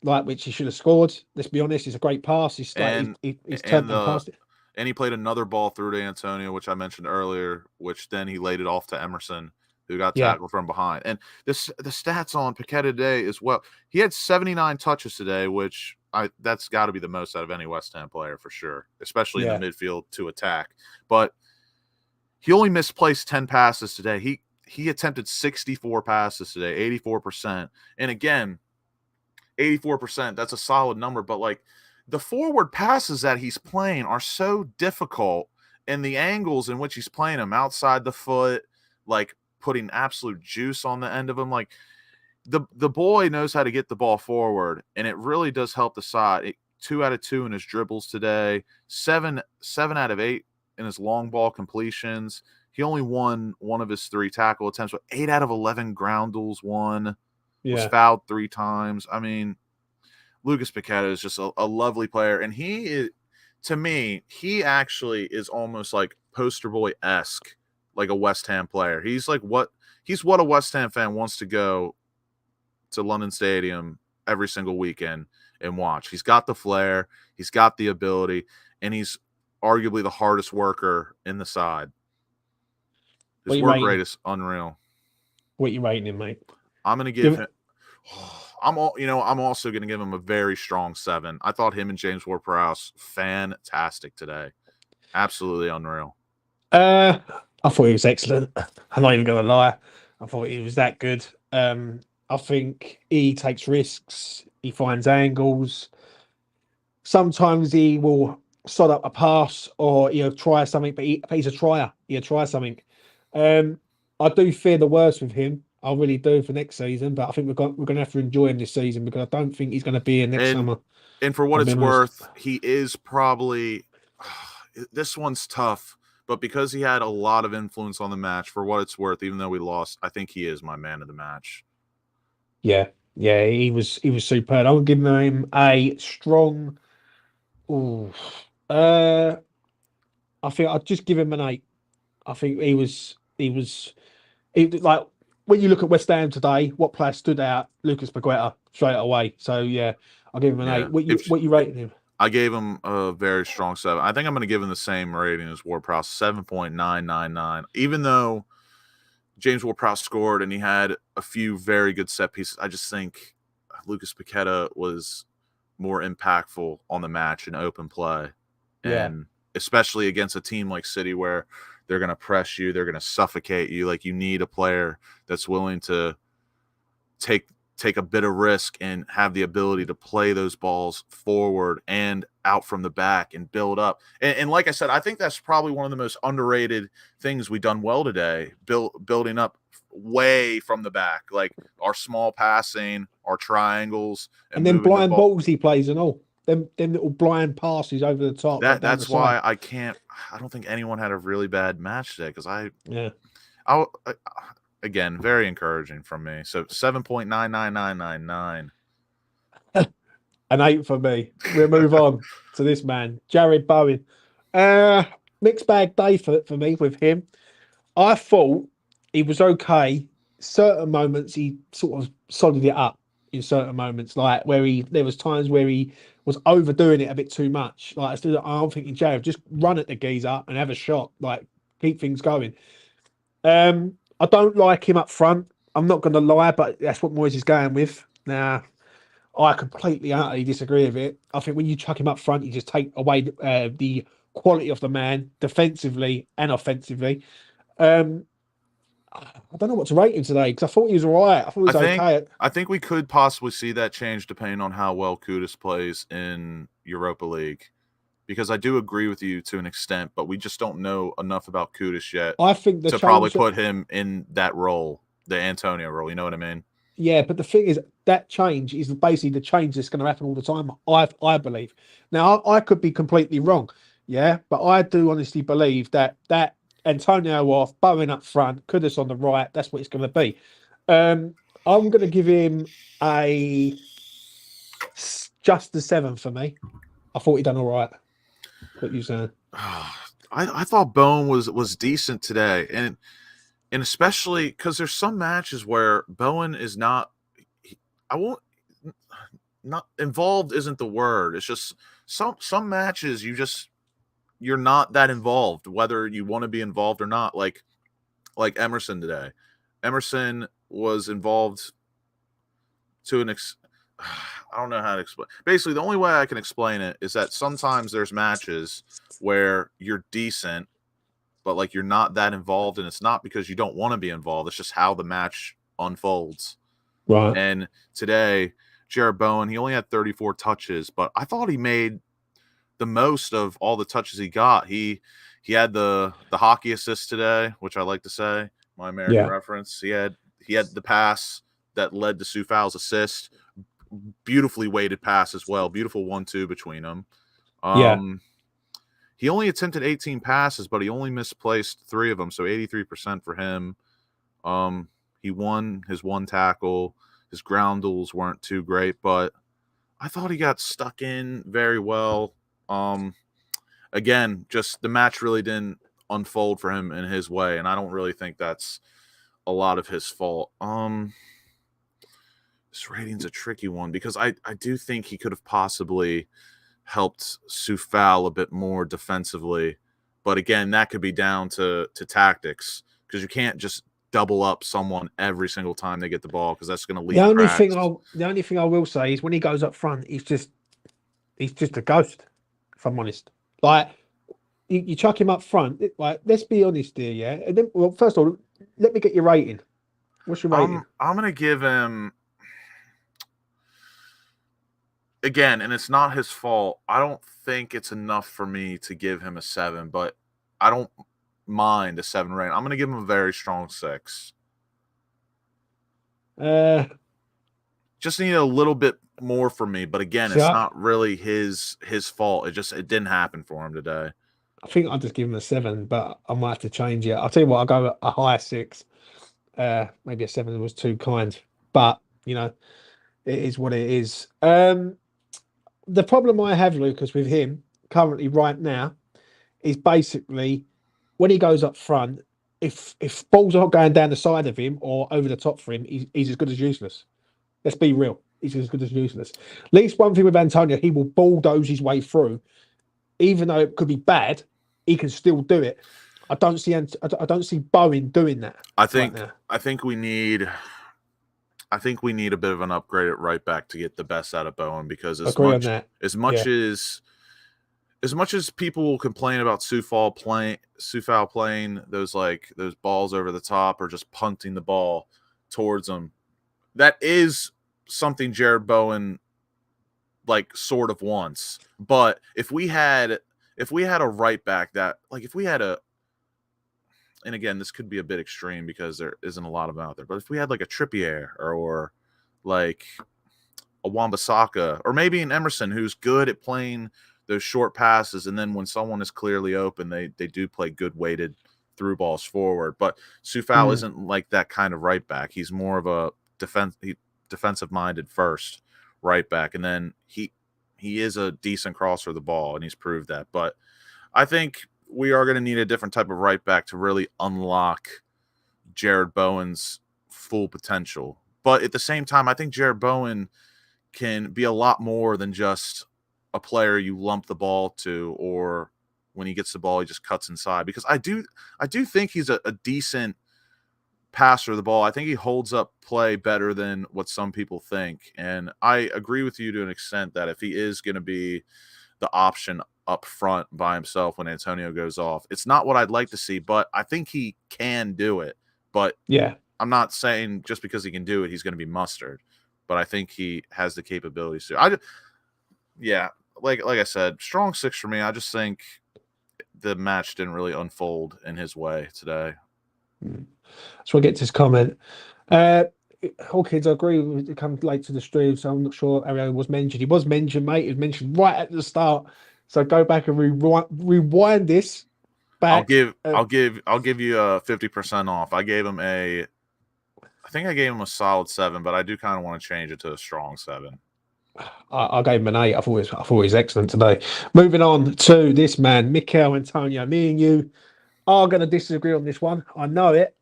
like which he should have scored. Let's be honest, it's a great pass. He's turned and passed it. And he played another ball through to Antonio, which I mentioned earlier, which then he laid it off to Emerson, who got tackled from behind. And the stats on Paqueta today as well. He had 79 touches today, which that's got to be the most out of any West Ham player for sure, especially in the midfield to attack. But he only misplaced 10 passes today. He attempted 64 passes today, 84%. And again, 84%, that's a solid number, but like the forward passes that he's playing are so difficult, and the angles in which he's playing them outside the foot, like putting absolute juice on the end of them. Like the boy knows how to get the ball forward, and it really does help the side. 2 out of 2 in his dribbles today, 7 out of 8 in his long ball completions. He only won 1 of his 3 tackle attempts, but 8 out of 11 ground duels won. Was fouled 3 times. I mean, Lucas Paqueta is just a lovely player, and he is, to me, he actually is almost like poster boy-esque, like a West Ham player. He's what a West Ham fan wants to go to London Stadium every single weekend and watch. He's got the flair, he's got the ability, and he's arguably the hardest worker in the side. His work rate is unreal. What are you rating him, mate? I'm going to give him. I'm also going to give him a very strong 7. I thought him and James Ward-Prowse fantastic today, absolutely unreal. I thought he was excellent. I'm not even going to lie. I thought he was that good. I think he takes risks. He finds angles. Sometimes he will sod up a pass or he'll try something, but he's a trier. He'll try something. I do fear the worst with him. I really do for next season, but I think we're going to have to enjoy him this season because I don't think he's going to be here next summer. And for what it's worth, he is probably this one's tough, but because he had a lot of influence on the match, for what it's worth, even though we lost, I think he is my man of the match. Yeah, he was superb. I'm giving him a strong. I think I'd just give him an 8. I think he was like. When you look at West Ham today, what player stood out? Lucas Paqueta straight away. So yeah, I'll give him an 8. What you rating him? I gave him a very strong 7. I think I'm going to give him the same rating as Ward-Prowse, 7.999. Even though James Ward-Prowse scored and he had a few very good set pieces, I just think Lucas Paqueta was more impactful on the match in open play, and especially against a team like City where they're going to press you. They're going to suffocate you. Like, you need a player that's willing to take a bit of risk and have the ability to play those balls forward and out from the back and build up. And like I said, I think that's probably one of the most underrated things we've done well today, building up way from the back, like our small passing, our triangles. And then blind balls he plays and all. Them little blind passes over the top. That's why I don't think anyone had a really bad match today because again, very encouraging from me. So 7.99999. An 8 for me. We'll move on to this man, Jared Bowen. Mixed bag day for me with him. I thought he was okay. Certain moments he sort of sodded it up in certain moments, like there was times where he was overdoing it a bit too much. Like I'm thinking, Jared, just run at the geezer and have a shot. Like, keep things going. I don't like him up front. I'm not going to lie, but that's what Moyes is going with. Now, I completely utterly disagree with it. I think when you chuck him up front, you just take away the quality of the man defensively and offensively. Um, I don't know what to rate him today because I thought he was all right. I thought he was okay. I think we could possibly see that change depending on how well Kudus plays in Europa League. Because I do agree with you to an extent, but we just don't know enough about Kudus yet I think the to probably put him in that role, the Antonio role. You know what I mean? Yeah, but the thing is, that change is basically the change that's going to happen all the time. I believe. Now, I could be completely wrong, yeah, but I do honestly believe that Antonio off, Bowen up front, Kudus on the right. That's what it's going to be. I'm going to give him just a 7 for me. I thought he done all right. What you saying? I thought Bowen was decent today, and especially because there's some matches where Bowen is not. I won't. Not involved isn't the word. It's just some matches you're not that involved, whether you want to be involved or not. Like Emerson today. Emerson was involved to an I don't know how to explain. Basically, the only way I can explain it is that sometimes there's matches where you're decent, but like you're not that involved, and it's not because you don't want to be involved. It's just how the match unfolds. Right. And today, Jared Bowen, he only had 34 touches, but I thought he made the most of all the touches he got. He had the hockey assist today, which I like to say, my American reference. He had the pass that led to Soufal's assist. Beautifully weighted pass as well. Beautiful 1-2 between them. He only attempted 18 passes, but he only misplaced 3 of them, so 83% for him. He won his 1 tackle. His ground duels weren't too great, but I thought he got stuck in very well. Again, just the match really didn't unfold for him in his way, and I don't really think that's a lot of his fault. This rating's a tricky one because I do think he could have possibly helped Soufal a bit more defensively, but again, that could be down to tactics because you can't just double up someone every single time they get the ball because that's going to lead. The only thing I will say is when he goes up front, he's just a ghost. If I'm honest, like you chuck him up front. Like let's be honest here, yeah. And then, well, first of all, let me get your rating. What's your rating? I'm going to give him. Again, and it's not his fault. I don't think it's enough for me to give him a 7, but I don't mind a 7 rating. I'm going to give him a very strong 6. Just need a little bit more for me, but again, it's not really his fault. It didn't happen for him today. I think I'll just give him a 7, but I might have to change it. I'll tell you what, I'll go a higher 6. Maybe a 7 was too kind, but you know, it is what it is. The problem I have, Lucas, with him currently right now is basically when he goes up front, if balls aren't going down the side of him or over the top for him, he's as good as useless. Let's be real. He's as good as useless. At least one thing with Antonio, he will bulldoze his way through. Even though it could be bad, he can still do it. I don't see Bowen doing that. I think we need a bit of an upgrade at right back to get the best out of Bowen because as much as people will complain about Soufal playing those balls over the top or just punting the ball towards them, that is something Jared Bowen sort of wants. But if we had a right back that and again, this could be a bit extreme because there isn't a lot of them out there. But if we had a Trippier or like a Wan-Bissaka or maybe an Emerson who's good at playing those short passes, and then when someone is clearly open, they do play good weighted through balls forward. But Soufal isn't like that kind of right back. He's more of a defensive minded first right back, and then he is a decent crosser of the ball, and he's proved that. But I think we are going to need a different type of right back to really unlock Jared Bowen's full potential. But at the same time, I think Jared Bowen can be a lot more than just a player you lump the ball to, or when he gets the ball, he just cuts inside. Because I do think he's a decent passer of the ball. I think he holds up play better than what some people think. And I agree with you to an extent that if he is going to be the option up front by himself when Antonio goes off, it's not what I'd like to see, but I think he can do it. But Yeah. I'm not saying just because he can do it, he's going to be mustard. But I think he has the capabilities to. Like I said, strong 6 for me. I just think the match didn't really unfold in his way today. So we'll get to his comment. Hawkins, I agree with it comes late to the stream, so I'm not sure Ariel was mentioned. He was mentioned, mate. He was mentioned right at the start. So go back and rewind this back. I'll give you a 50% off. I think I gave him a solid 7, but I do kind of want to change it to a strong 7. I gave him an 8. I thought he was excellent today. Moving on to this man, Mikel Antonio. Me and you are going to disagree on this one. I know it.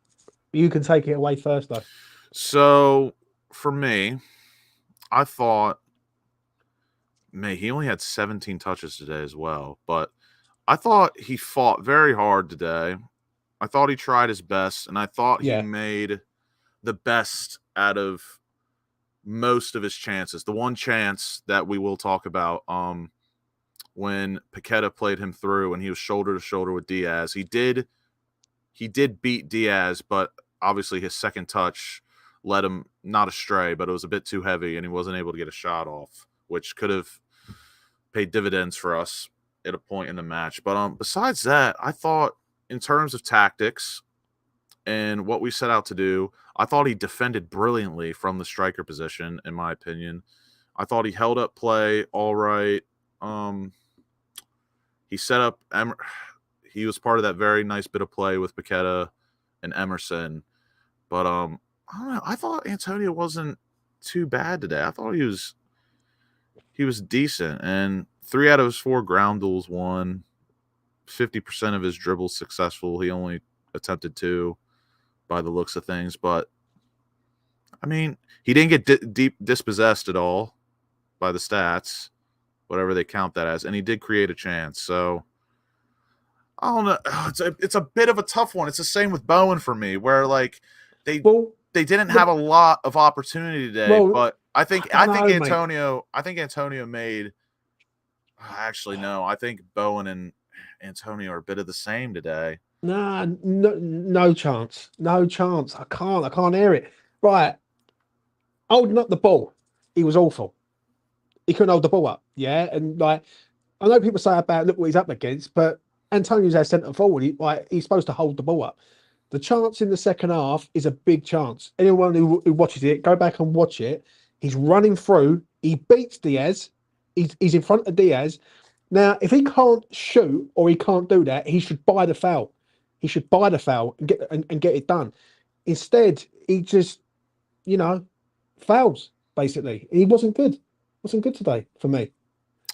You can take it away first, though. So for me, I thought, he only had 17 touches today as well, but I thought he fought very hard today. I thought he tried his best, and I thought he made the best out of most of his chances. The one chance that we will talk about, when Paqueta played him through and he was shoulder to shoulder with Diaz, he did beat Diaz, but obviously his second touch led him not astray, but it was a bit too heavy and he wasn't able to get a shot off, which could have paid dividends for us at a point in the match. But besides that, I thought in terms of tactics and what we set out to do, I thought he defended brilliantly from the striker position, in my opinion. I thought he held up play all right. He set up he was part of that very nice bit of play with Paqueta and Emerson. But I don't know. I thought Antonio wasn't too bad today. I thought he was decent. And 3 out of his 4 ground duels won. 50% of his dribbles successful. He only attempted 2 by the looks of things. But, I mean, he didn't get deep dispossessed at all by the stats, whatever they count that as. And he did create a chance. So, I don't know. It's a bit of a tough one. It's the same with Bowen for me, where, like, they didn't have a lot of opportunity today, but I think Antonio made. Actually, no. I think Bowen and Antonio are a bit of the same today. Nah, no chance. No chance. I can't hear it. Right. Holding up the ball. He was awful. He couldn't hold the ball up. Yeah. And like, I know people say about look what he's up against, but Antonio's our centre forward. He's supposed to hold the ball up. The chance in the second half is a big chance. Anyone who watches it, go back and watch it. He's running through. He beats Diaz. He's in front of Diaz. Now, if he can't shoot or he can't do that, he should buy the foul. He should buy the foul and get it done. Instead, he just, fouls, basically. He wasn't good. Wasn't good today for me.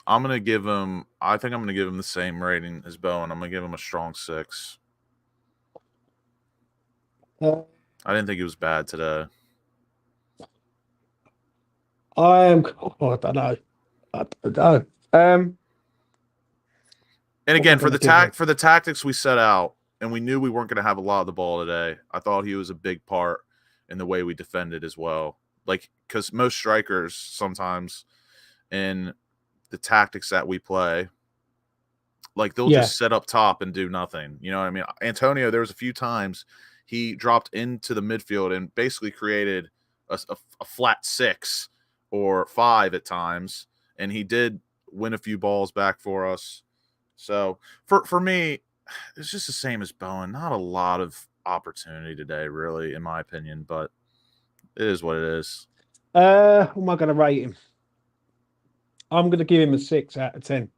I think I'm going to give him the same rating as Bowen. I'm going to give him a strong 6. I didn't think he was bad today. I don't know. I don't know. And again, for the tactics we set out, and we knew we weren't going to have a lot of the ball today, I thought he was a big part in the way we defended as well. Like, because most strikers sometimes in the tactics that we play, like they'll just sit up top and do nothing. You know what I mean? Antonio, there was a few times he dropped into the midfield and basically created a flat 6 or 5 at times, and he did win a few balls back for us. So for me, it's just the same as Bowen. Not a lot of opportunity today, really, in my opinion, but it is what it is. What am I going to rate him? I'm going to give him a 6 out of 10.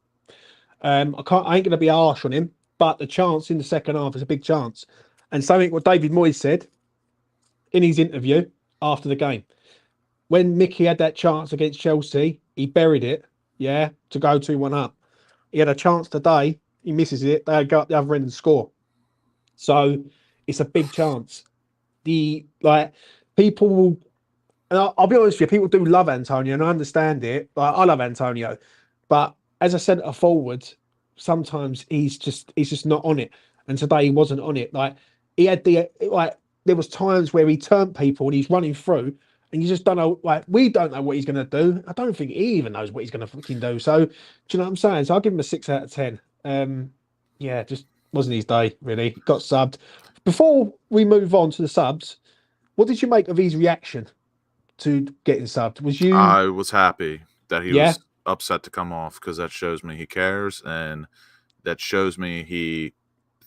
I ain't going to be harsh on him, but the chance in the second half is a big chance. And something what David Moyes said in his interview after the game, when Mickey had that chance against Chelsea, he buried it, to go 2-1 up. He had a chance today, he misses it, they go up the other end and score. So it's a big chance. People will, and I'll be honest with you, people do love Antonio, and I understand it. I love Antonio, but as a centre forward, sometimes he's just not on it. And today he wasn't on it. Like he had there was times where he turned people and he's running through, and you just don't know. Like we don't know what he's going to do. I don't think he even knows what he's going to fucking do. So, do you know what I'm saying? So I'll give him a 6 out of 10. Yeah, just wasn't his day really. Got subbed. Before we move on to the subs, what did you make of his reaction to getting subbed? Was you? I was happy that he Yeah. was upset to come off because that shows me he cares, and that shows me he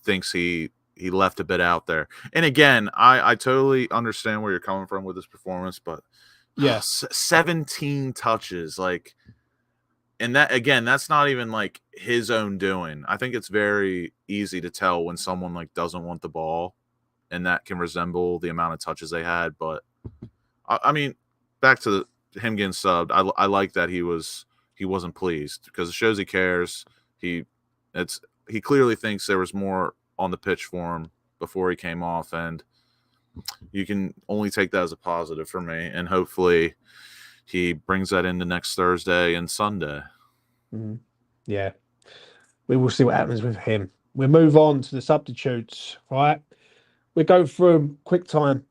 thinks he left a bit out there. And again, I totally understand where you're coming from with this performance, but Yeah. 17 touches, like, and that again, that's not even like his own doing. I think it's very easy to tell when someone like doesn't want the ball, and that can resemble the amount of touches they had. But I mean, back to him getting subbed, I like that he wasn't pleased because it shows he cares. He clearly thinks there was more on the pitch for him before he came off, and you can only take that as a positive for me. And hopefully he brings that into next Thursday and Sunday. Yeah. We will see what happens with him. We'll move on to the substitutes, right? We go through them quick time.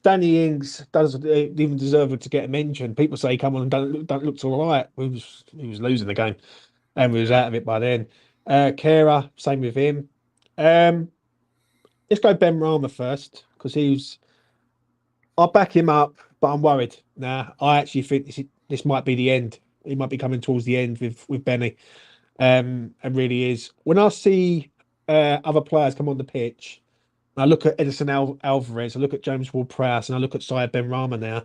Danny Ings doesn't even deserve to get a mention. People say, come on, don't look all right. He was losing the game, and we was out of it by then. Kera, same with him. Let's go Ben Rama first, because I'll back him up, but I'm worried. I actually think this might be the end. He might be coming towards the end with Benny. It really is. When I see other players come on the pitch, I look at Edison Alvarez, I look at James Ward-Prowse, and I look at Syed Benrahma now,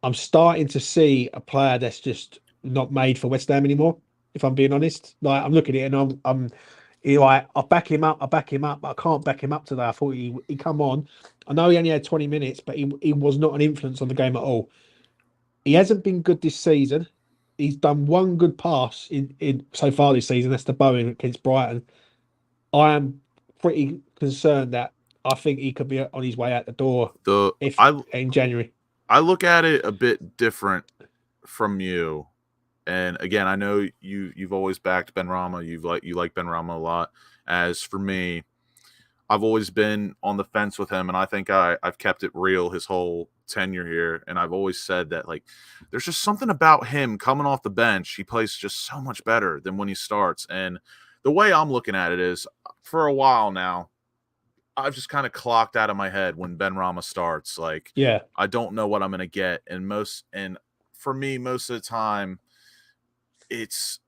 I'm starting to see a player that's just not made for West Ham anymore, if I'm being honest. Like, I'm looking at it and I'm like, I back him up, but I can't back him up today. I thought he come on. I know he only had 20 minutes, but he was not an influence on the game at all. He hasn't been good this season. He's done one good pass in so far this season. That's the Bowen against Brighton. I am pretty concerned that I think he could be on his way out the door in January. I look at it a bit different from you. And again, I know you've always backed Benrahma. You like Benrahma a lot. As for me, I've always been on the fence with him, and I think I've kept it real his whole tenure here. And I've always said that, like, there's just something about him coming off the bench. He plays just so much better than when he starts. And the way I'm looking at it is, for a while now, I've just kind of clocked out of my head when Benrahma starts. Like, yeah, I don't know what I'm going to get. And for me, most of the time, it's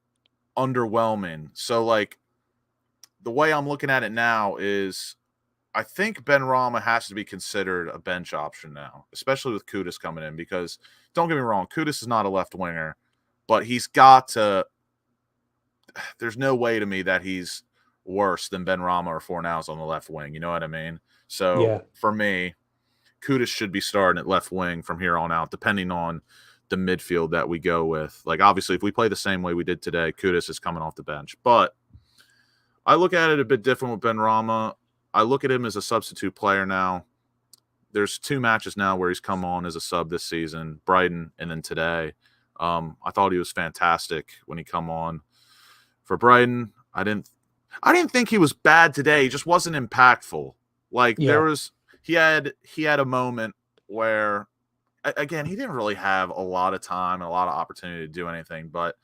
underwhelming. So, like, the way I'm looking at it now is I think Benrahma has to be considered a bench option now, especially with Kudus coming in, because don't get me wrong, Kudus is not a left winger, but he's got to – there's no way to me that he's worse than Benrahma or Fornals on the left wing. You know what I mean? So, For me, Kudus should be starting at left wing from here on out, depending on the midfield that we go with. Like, obviously, if we play the same way we did today, Kudus is coming off the bench. But I look at it a bit different with Benrahma. I look at him as a substitute player now. There's 2 matches now where he's come on as a sub this season, Brighton and then today. I thought he was fantastic when he come on. For Brighton, I didn't think he was bad today. He just wasn't impactful. Like, he had a moment where, again, he didn't really have a lot of time and a lot of opportunity to do anything, but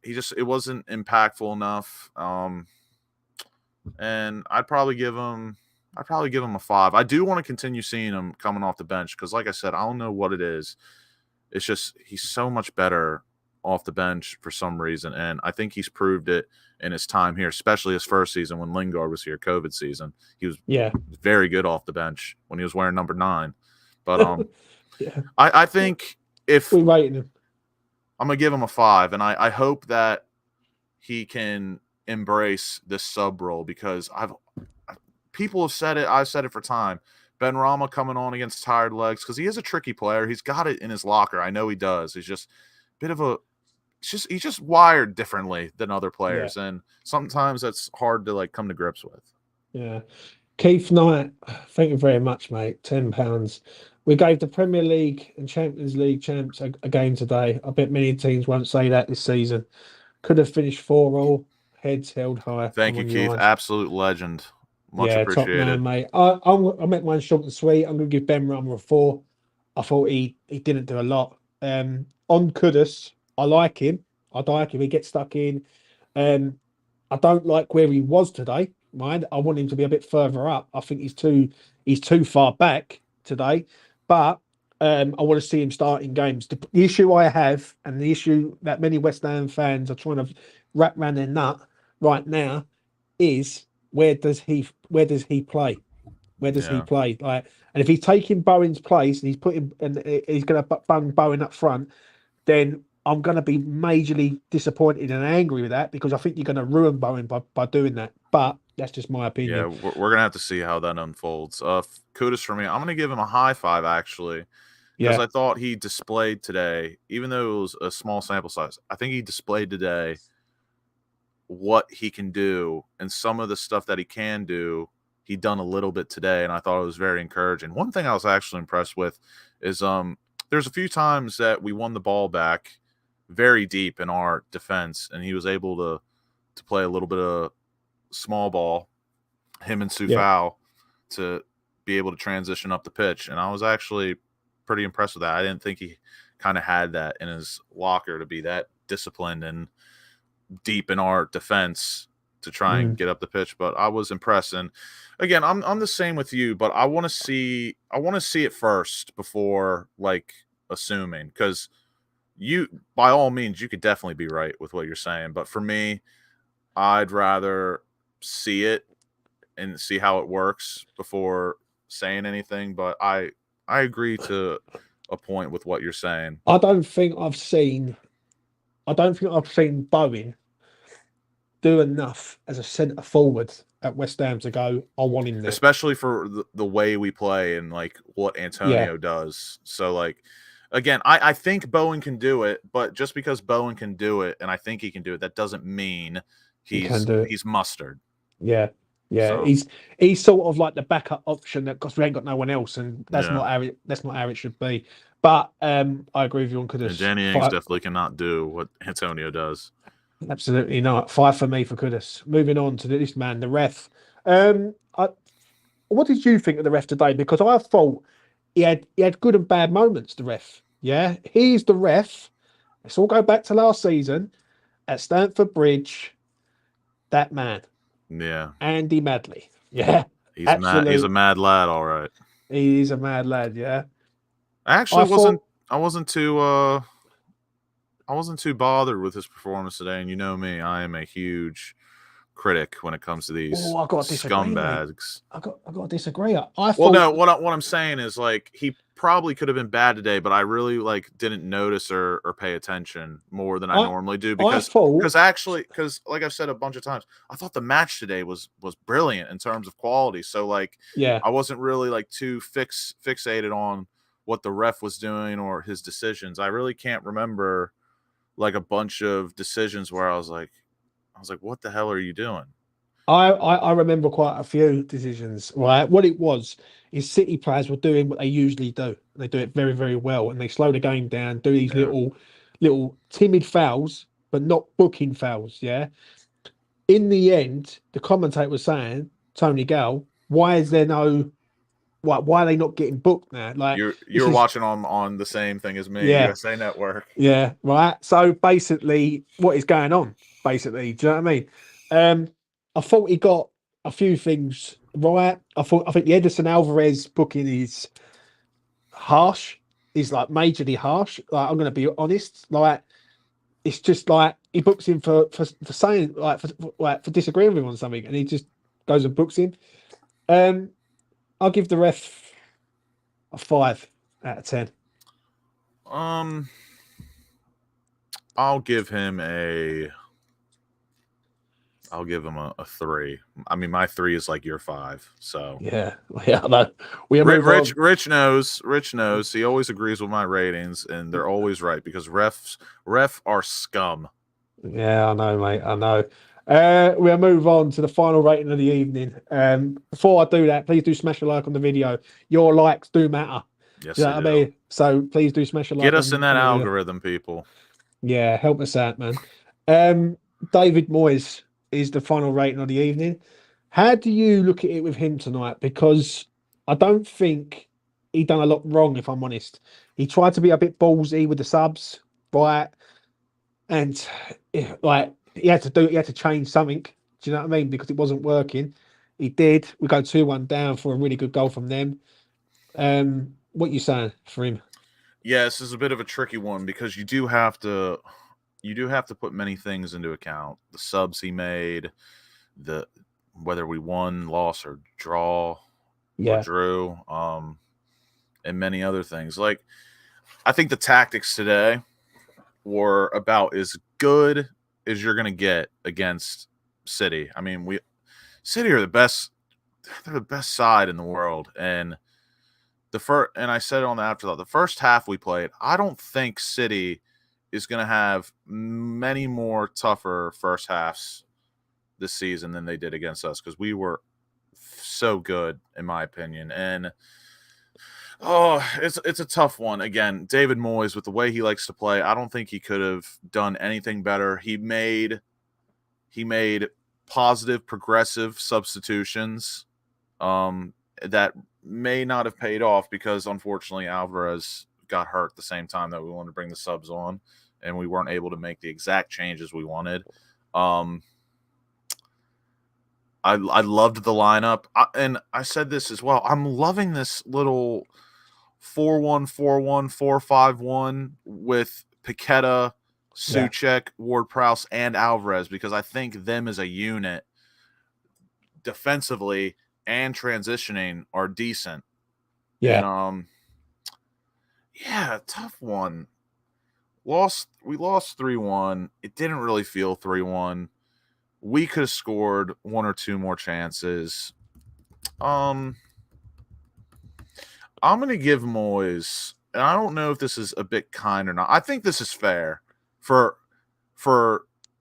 it wasn't impactful enough. And I'd probably give him a 5. I do want to continue seeing him coming off the bench because, like I said, I don't know what it is. It's just he's so much better off the bench for some reason, and I think he's proved it in his time here, especially his first season when Lingard was here, COVID season. He was very good off the bench when he was wearing number 9. But I think if we're rating him, I'm gonna give him a 5, and I hope that he can embrace this sub role because people have said it. I've said it for time. Benrahma coming on against tired legs because he is a tricky player. He's got it in his locker. I know he does. He's just a bit of a. He's just wired differently than other players, and sometimes that's hard to like come to grips with. Yeah, Keith Knight, thank you very much, mate. £10. We gave the Premier League and Champions League champs a game today. I bet many teams won't say that this season. Could have finished 4-4, heads held high. Thank you, Keith. Absolute legend. Much Yeah, top appreciated. man, mate. I make mine short and sweet. I'm going to give Ben Rama a 4. I thought he didn't do a lot. On Kudus, I like him. I like him. He gets stuck in. Um, I don't like where he was today. Mind, I want him to be a bit further up. I think he's too far back today. But I want to see him starting games. The issue I have, and the issue that many West Ham fans are trying to wrap around their nut right now, is where does he play? Where does he Yeah. play? Like, and if he's taking Bowen's place and he's going to bung Bowen up front, then I'm going to be majorly disappointed and angry with that, because I think you're going to ruin Bowen by doing that. But that's just my Yeah, opinion. we're gonna have to see how that unfolds. Kudos for me. I'm gonna give him a high 5 actually, because Yeah, I thought he displayed today, even though it was a small sample size. I think he displayed today what he can do, and some of the stuff that he can do, he done a little bit today, and I thought it was very encouraging. One thing I was actually impressed with is there's a few times that we won the ball back very deep in our defense, and he was able to play a little bit of small ball, him and yeah. Sufal, to be able to transition up the pitch. And I was actually pretty impressed with that. I didn't think he kind of had that in his locker to be that disciplined and deep in our defense to try and get up the pitch. But I was impressed. And again, I'm the same with you, but I want to see it first before like assuming, because you, by all means, you could definitely be right with what you're saying. But for me, I'd rather see it and see how it works before saying anything. But I agree to a point with what you're saying. I don't think I've seen Bowen do enough as a centre forward at West Ham to go, I want him there. Especially for the way we play and like what Antonio Yeah. does. So like, again, I think Bowen can do it, but just because Bowen can do it and I think he can do it, that doesn't mean He can do it. he's mustard. Yeah. Yeah. So, He's sort of like the backup option, that because we ain't got no one else, and that's yeah. not how it should be. But I agree with you on Kudus. And Danny Ings definitely cannot do what Antonio does. Absolutely not. 5 for me for Kudus. Moving on to this man, the ref. What did you think of the ref today? Because I thought he had good and bad moments, the ref. Yeah, he's the ref. Let's all go back to last season at Stamford Bridge. That man, Yeah. Andy Madley. Yeah, He's mad. He's a mad lad, all right. he is a mad lad. Yeah. I actually I wasn't too bothered with his performance today, and you know me, I am a huge critic when it comes to these I got to disagree, scumbags. I got to disagree. I thought, Well, no, what I'm saying is like he probably could have been bad today, but I really like didn't notice or pay attention more than I normally do, because like I've said a bunch of times, I thought the match today was brilliant in terms of quality. So like, yeah, I wasn't really like too fixated on what the ref was doing or his decisions. I really can't remember like a bunch of decisions where I was like, what the hell are you doing? I remember quite a few decisions. Right, what it was is City players were doing what they usually do. They do it very, very well, and they slow the game down, do these little timid fouls, but not booking fouls. Yeah. In the end, the commentator was saying, Tony Gale, why is there no? Why are they not getting booked now? Like you're watching on the same thing as me, Yeah. USA Network. Yeah, right. So basically, what is going on? Basically, do you know what I mean? I thought he got a few things right. I think the Edison Alvarez booking is harsh. He's like majorly harsh. Like, I'm going to be honest. Like, it's just like he books him for saying for disagreeing with him on something, and he just goes and books him. I'll give the ref a 5 out of 10. I'll give him a 3. I mean, my 3 is like your 5. So Yeah. Rich knows. He always agrees with my ratings, and they're always right because ref are scum. Yeah, I know, mate. I know. We'll move on to the final rating of the evening. Before I do that, please do smash a like on the video. Your likes do matter. Yes, You know what I mean? So please do smash a like. Get us in that algorithm, people. Yeah, help us out, man. David Moyes is the final rating of the evening. How do you look at it with him tonight? Because I don't think he done a lot wrong, if I'm honest. He tried to be a bit ballsy with the subs, right? And like he had to change something. Do you know what I mean? Because it wasn't working. He did. We go 2-1 down for a really good goal from them. What you saying for him? Yeah, this is a bit of a tricky one because you do have to put many things into account. The subs he made, the whether we won, lost, or draw or Yeah, drew, and many other things. Like I think the tactics today were about as good as you're gonna get against City. I mean, City are the best. They're the best side in the world, and I said it on the afterthought. The first half we played, I don't think City is going to have many more tougher first halves this season than they did against us because we were so good, in my opinion. And it's a tough one. Again, David Moyes, with the way he likes to play, I don't think he could have done anything better. He made positive, progressive substitutions that may not have paid off because, unfortunately, Alvarez got hurt at the same time that we wanted to bring the subs on, and we weren't able to make the exact changes we wanted. I loved the lineup, and I said this as well. I'm loving this little 4-1-4-1, 4-5-1 with Paqueta, Souček, Ward-Prowse, and Alvarez because I think them as a unit defensively and transitioning are decent. yeah, And tough one. We lost 3-1. It didn't really feel 3-1. We could have scored one or two more chances. I'm going to give Moyes, and I don't know if this is a bit kind or not. I think this is fair for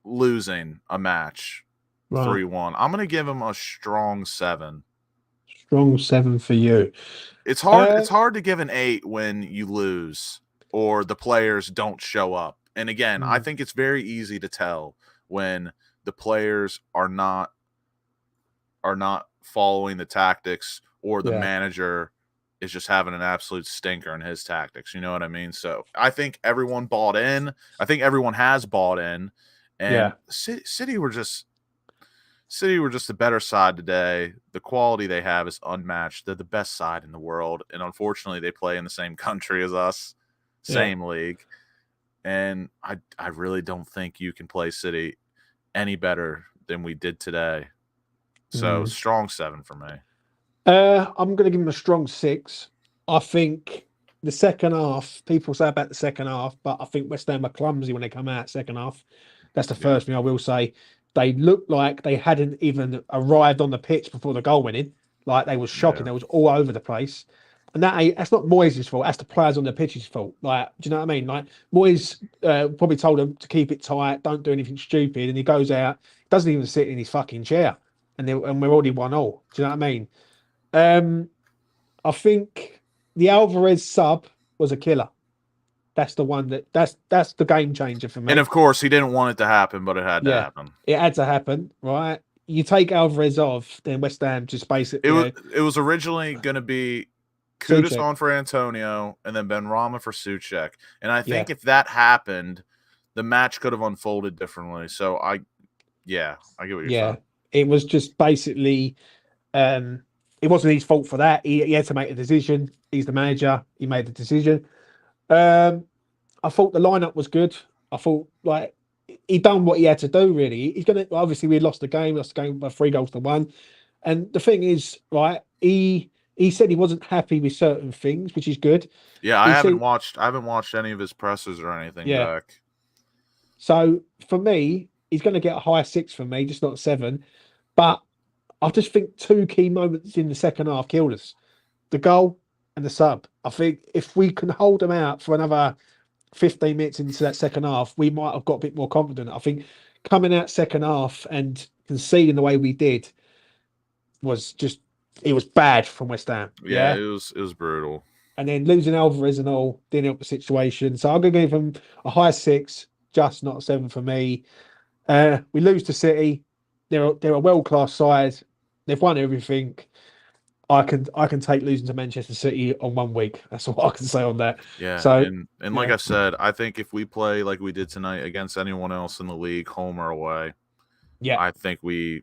losing a match 3-1. I'm going to give him a strong 7. Strong 7 for you. It's hard to give an 8 when you lose or the players don't show up. And again, I think it's very easy to tell when the players are not following the tactics or the manager is just having an absolute stinker in his tactics. You know what I mean? So I think everyone bought in. I think everyone has bought in. And City were just the better side today. The quality they have is unmatched. They're the best side in the world. And unfortunately, they play in the same country as us, same league. And I really don't think you can play City any better than we did today. So strong 7 for me. I'm going to give him a strong 6. I think the second half, people say about the second half, but I think West Ham are clumsy when they come out second half. That's the first thing I will say. They looked like they hadn't even arrived on the pitch before the goal went in. Like they was shocking. They was all over the place. And that's not Moyes' fault. That's the players on the pitch's fault. Like, do you know what I mean? Like Moyes probably told them to keep it tight, don't do anything stupid, and he goes out, doesn't even sit in his fucking chair, and we're already 1-0. Do you know what I mean? I think the Alvarez sub was a killer. That's the one that's the game changer for me. And of course, he didn't want it to happen, but it had to happen. It had to happen, right? You take Alvarez off, then West Ham just basically. It was originally going to be Kudus on for Antonio and then Benrahma for Souček. And I think if that happened, the match could have unfolded differently. So I get what you're saying. It was just basically it wasn't his fault for that. He had to make a decision. He's the manager. He made the decision. I thought the lineup was good. I thought like he done what he had to do. Really, he's gonna. Obviously, we lost the game by 3-1. And the thing is, right? He said he wasn't happy with certain things, which is good. Yeah, I haven't watched any of his pressers or anything back. So for me, he's going to get a high 6 for me, just not 7. But I just think 2 key moments in the second half killed us: the goal and the sub. I think if we can hold them out for another 15 minutes into that second half, we might have got a bit more confident. I think coming out second half and conceding the way we did it was bad from West Ham. Yeah, it was brutal. And then losing Alvarez and all didn't help the situation. So I'm going to give him a high 6, just not a 7 for me. We lose to City. They're a world-class side. They've won everything. I can take losing to Manchester City on 1 week. That's all I can say on that. Yeah, So and like I said, I think if we play like we did tonight against anyone else in the league, home or away, yeah, I think we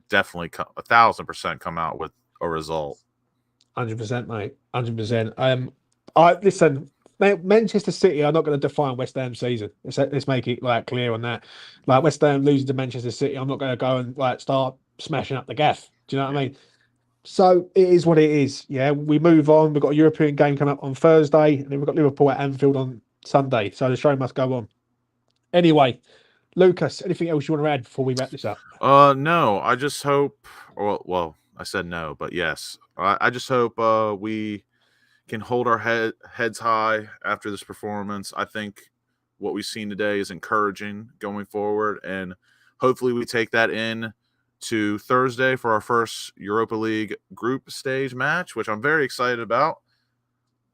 definitely 1,000% come out with a result. 100%, mate. 100%. I listen. Manchester City are not going to define West Ham season. Let's make it like clear on that. Like West Ham losing to Manchester City, I'm not going to go and like start smashing up the gaff. Do you know what I mean? So it is what it is. Yeah, we move on. We've got a European game coming up on Thursday, and then we've got Liverpool at Anfield on Sunday. So the show must go on. Anyway, Lucas, anything else you want to add before we wrap this up? No, I just hope. Well, I said no, but yes, I just hope we can hold our heads high after this performance. I think what we've seen today is encouraging going forward, and hopefully we take that in to Thursday for our first Europa League group stage match, which I'm very excited about.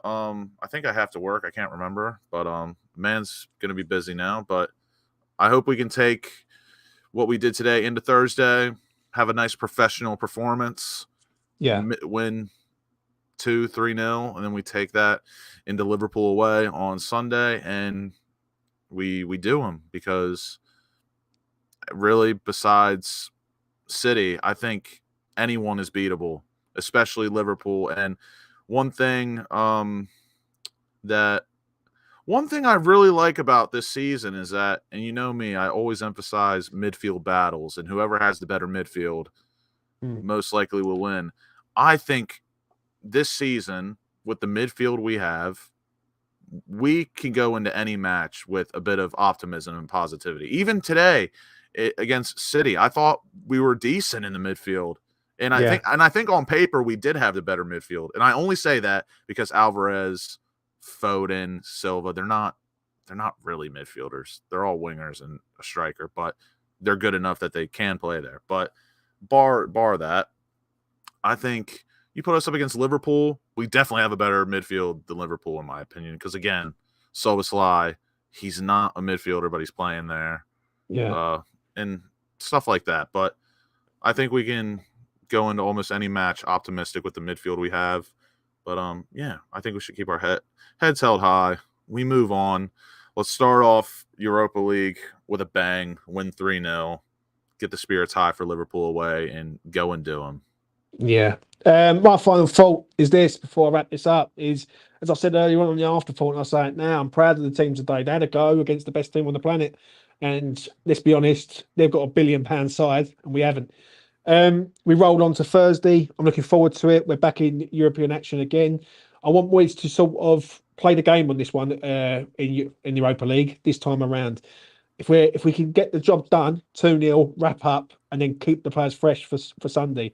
I think I have to work. I can't remember, but man's going to be busy now. But I hope we can take what we did today into Thursday, have a nice professional performance, win 2-3-0, and then we take that into Liverpool away on Sunday, and we do them, because really, besides City, I think anyone is beatable, especially Liverpool. And one thing I really like about this season is that, and you know me, I always emphasize midfield battles, and whoever has the better midfield most likely will win. I think this season, with the midfield we have, we can go into any match with a bit of optimism and positivity. Even today against City, I thought we were decent in the midfield. And I think on paper we did have the better midfield. And I only say that because Alvarez, Foden, Silva, they're not really midfielders. They're all wingers and a striker, but they're good enough that they can play there. But bar that, I think you put us up against Liverpool, we definitely have a better midfield than Liverpool, in my opinion. Because again, Szoboszlai, he's not a midfielder, but he's playing there. Yeah. And stuff like that. But I think we can go into almost any match optimistic with the midfield we have. But yeah, I think we should keep our heads held high. We move on. Let's start off Europa League with a bang, win 3-0, get the spirits high for Liverpool away, and go and do them. Yeah. My final thought is this, before I wrap this up, is, as I said earlier on the after thought, and I'll say it now, I'm proud of the team today. They had a go against the best team on the planet. And let's be honest, they've got £1 billion side, and we haven't. We rolled on to Thursday. I'm looking forward to it. We're back in European action again. I want Moyes to sort of play the game on this one in Europa League this time around. If we can get the job done, 2-0, wrap up, and then keep the players fresh for Sunday.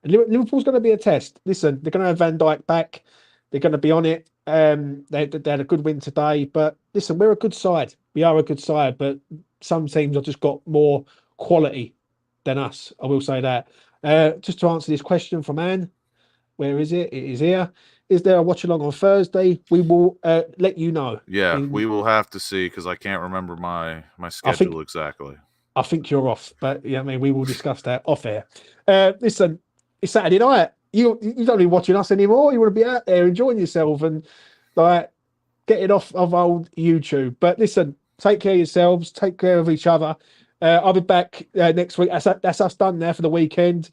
And Liverpool's going to be a test. Listen, they're going to have Van Dijk back. They're going to be on it. They had a good win today. But listen, we're a good side. We are a good side, but some teams have just got more quality than us. I will say that. Just to answer this question from Anne, where is it? It is here. Is there a watch along on Thursday? We will let you know. Yeah, we will have to see, because I can't remember my schedule exactly. I think you're off, but yeah, I mean, we will discuss that off air. Listen, it's Saturday night. You don't be watching us anymore. You want to be out there enjoying yourself and like getting off of old YouTube. But listen, take care of yourselves. Take care of each other. I'll be back next week. That's us done there for the weekend.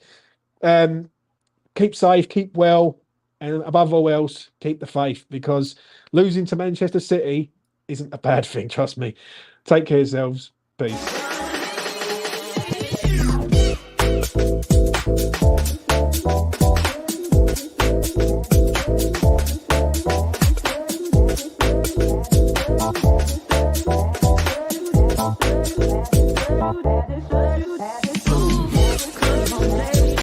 Keep safe, keep well, and above all else, keep the faith, because losing to Manchester City isn't a bad thing. Trust me. Take care of yourselves. Peace. Bye.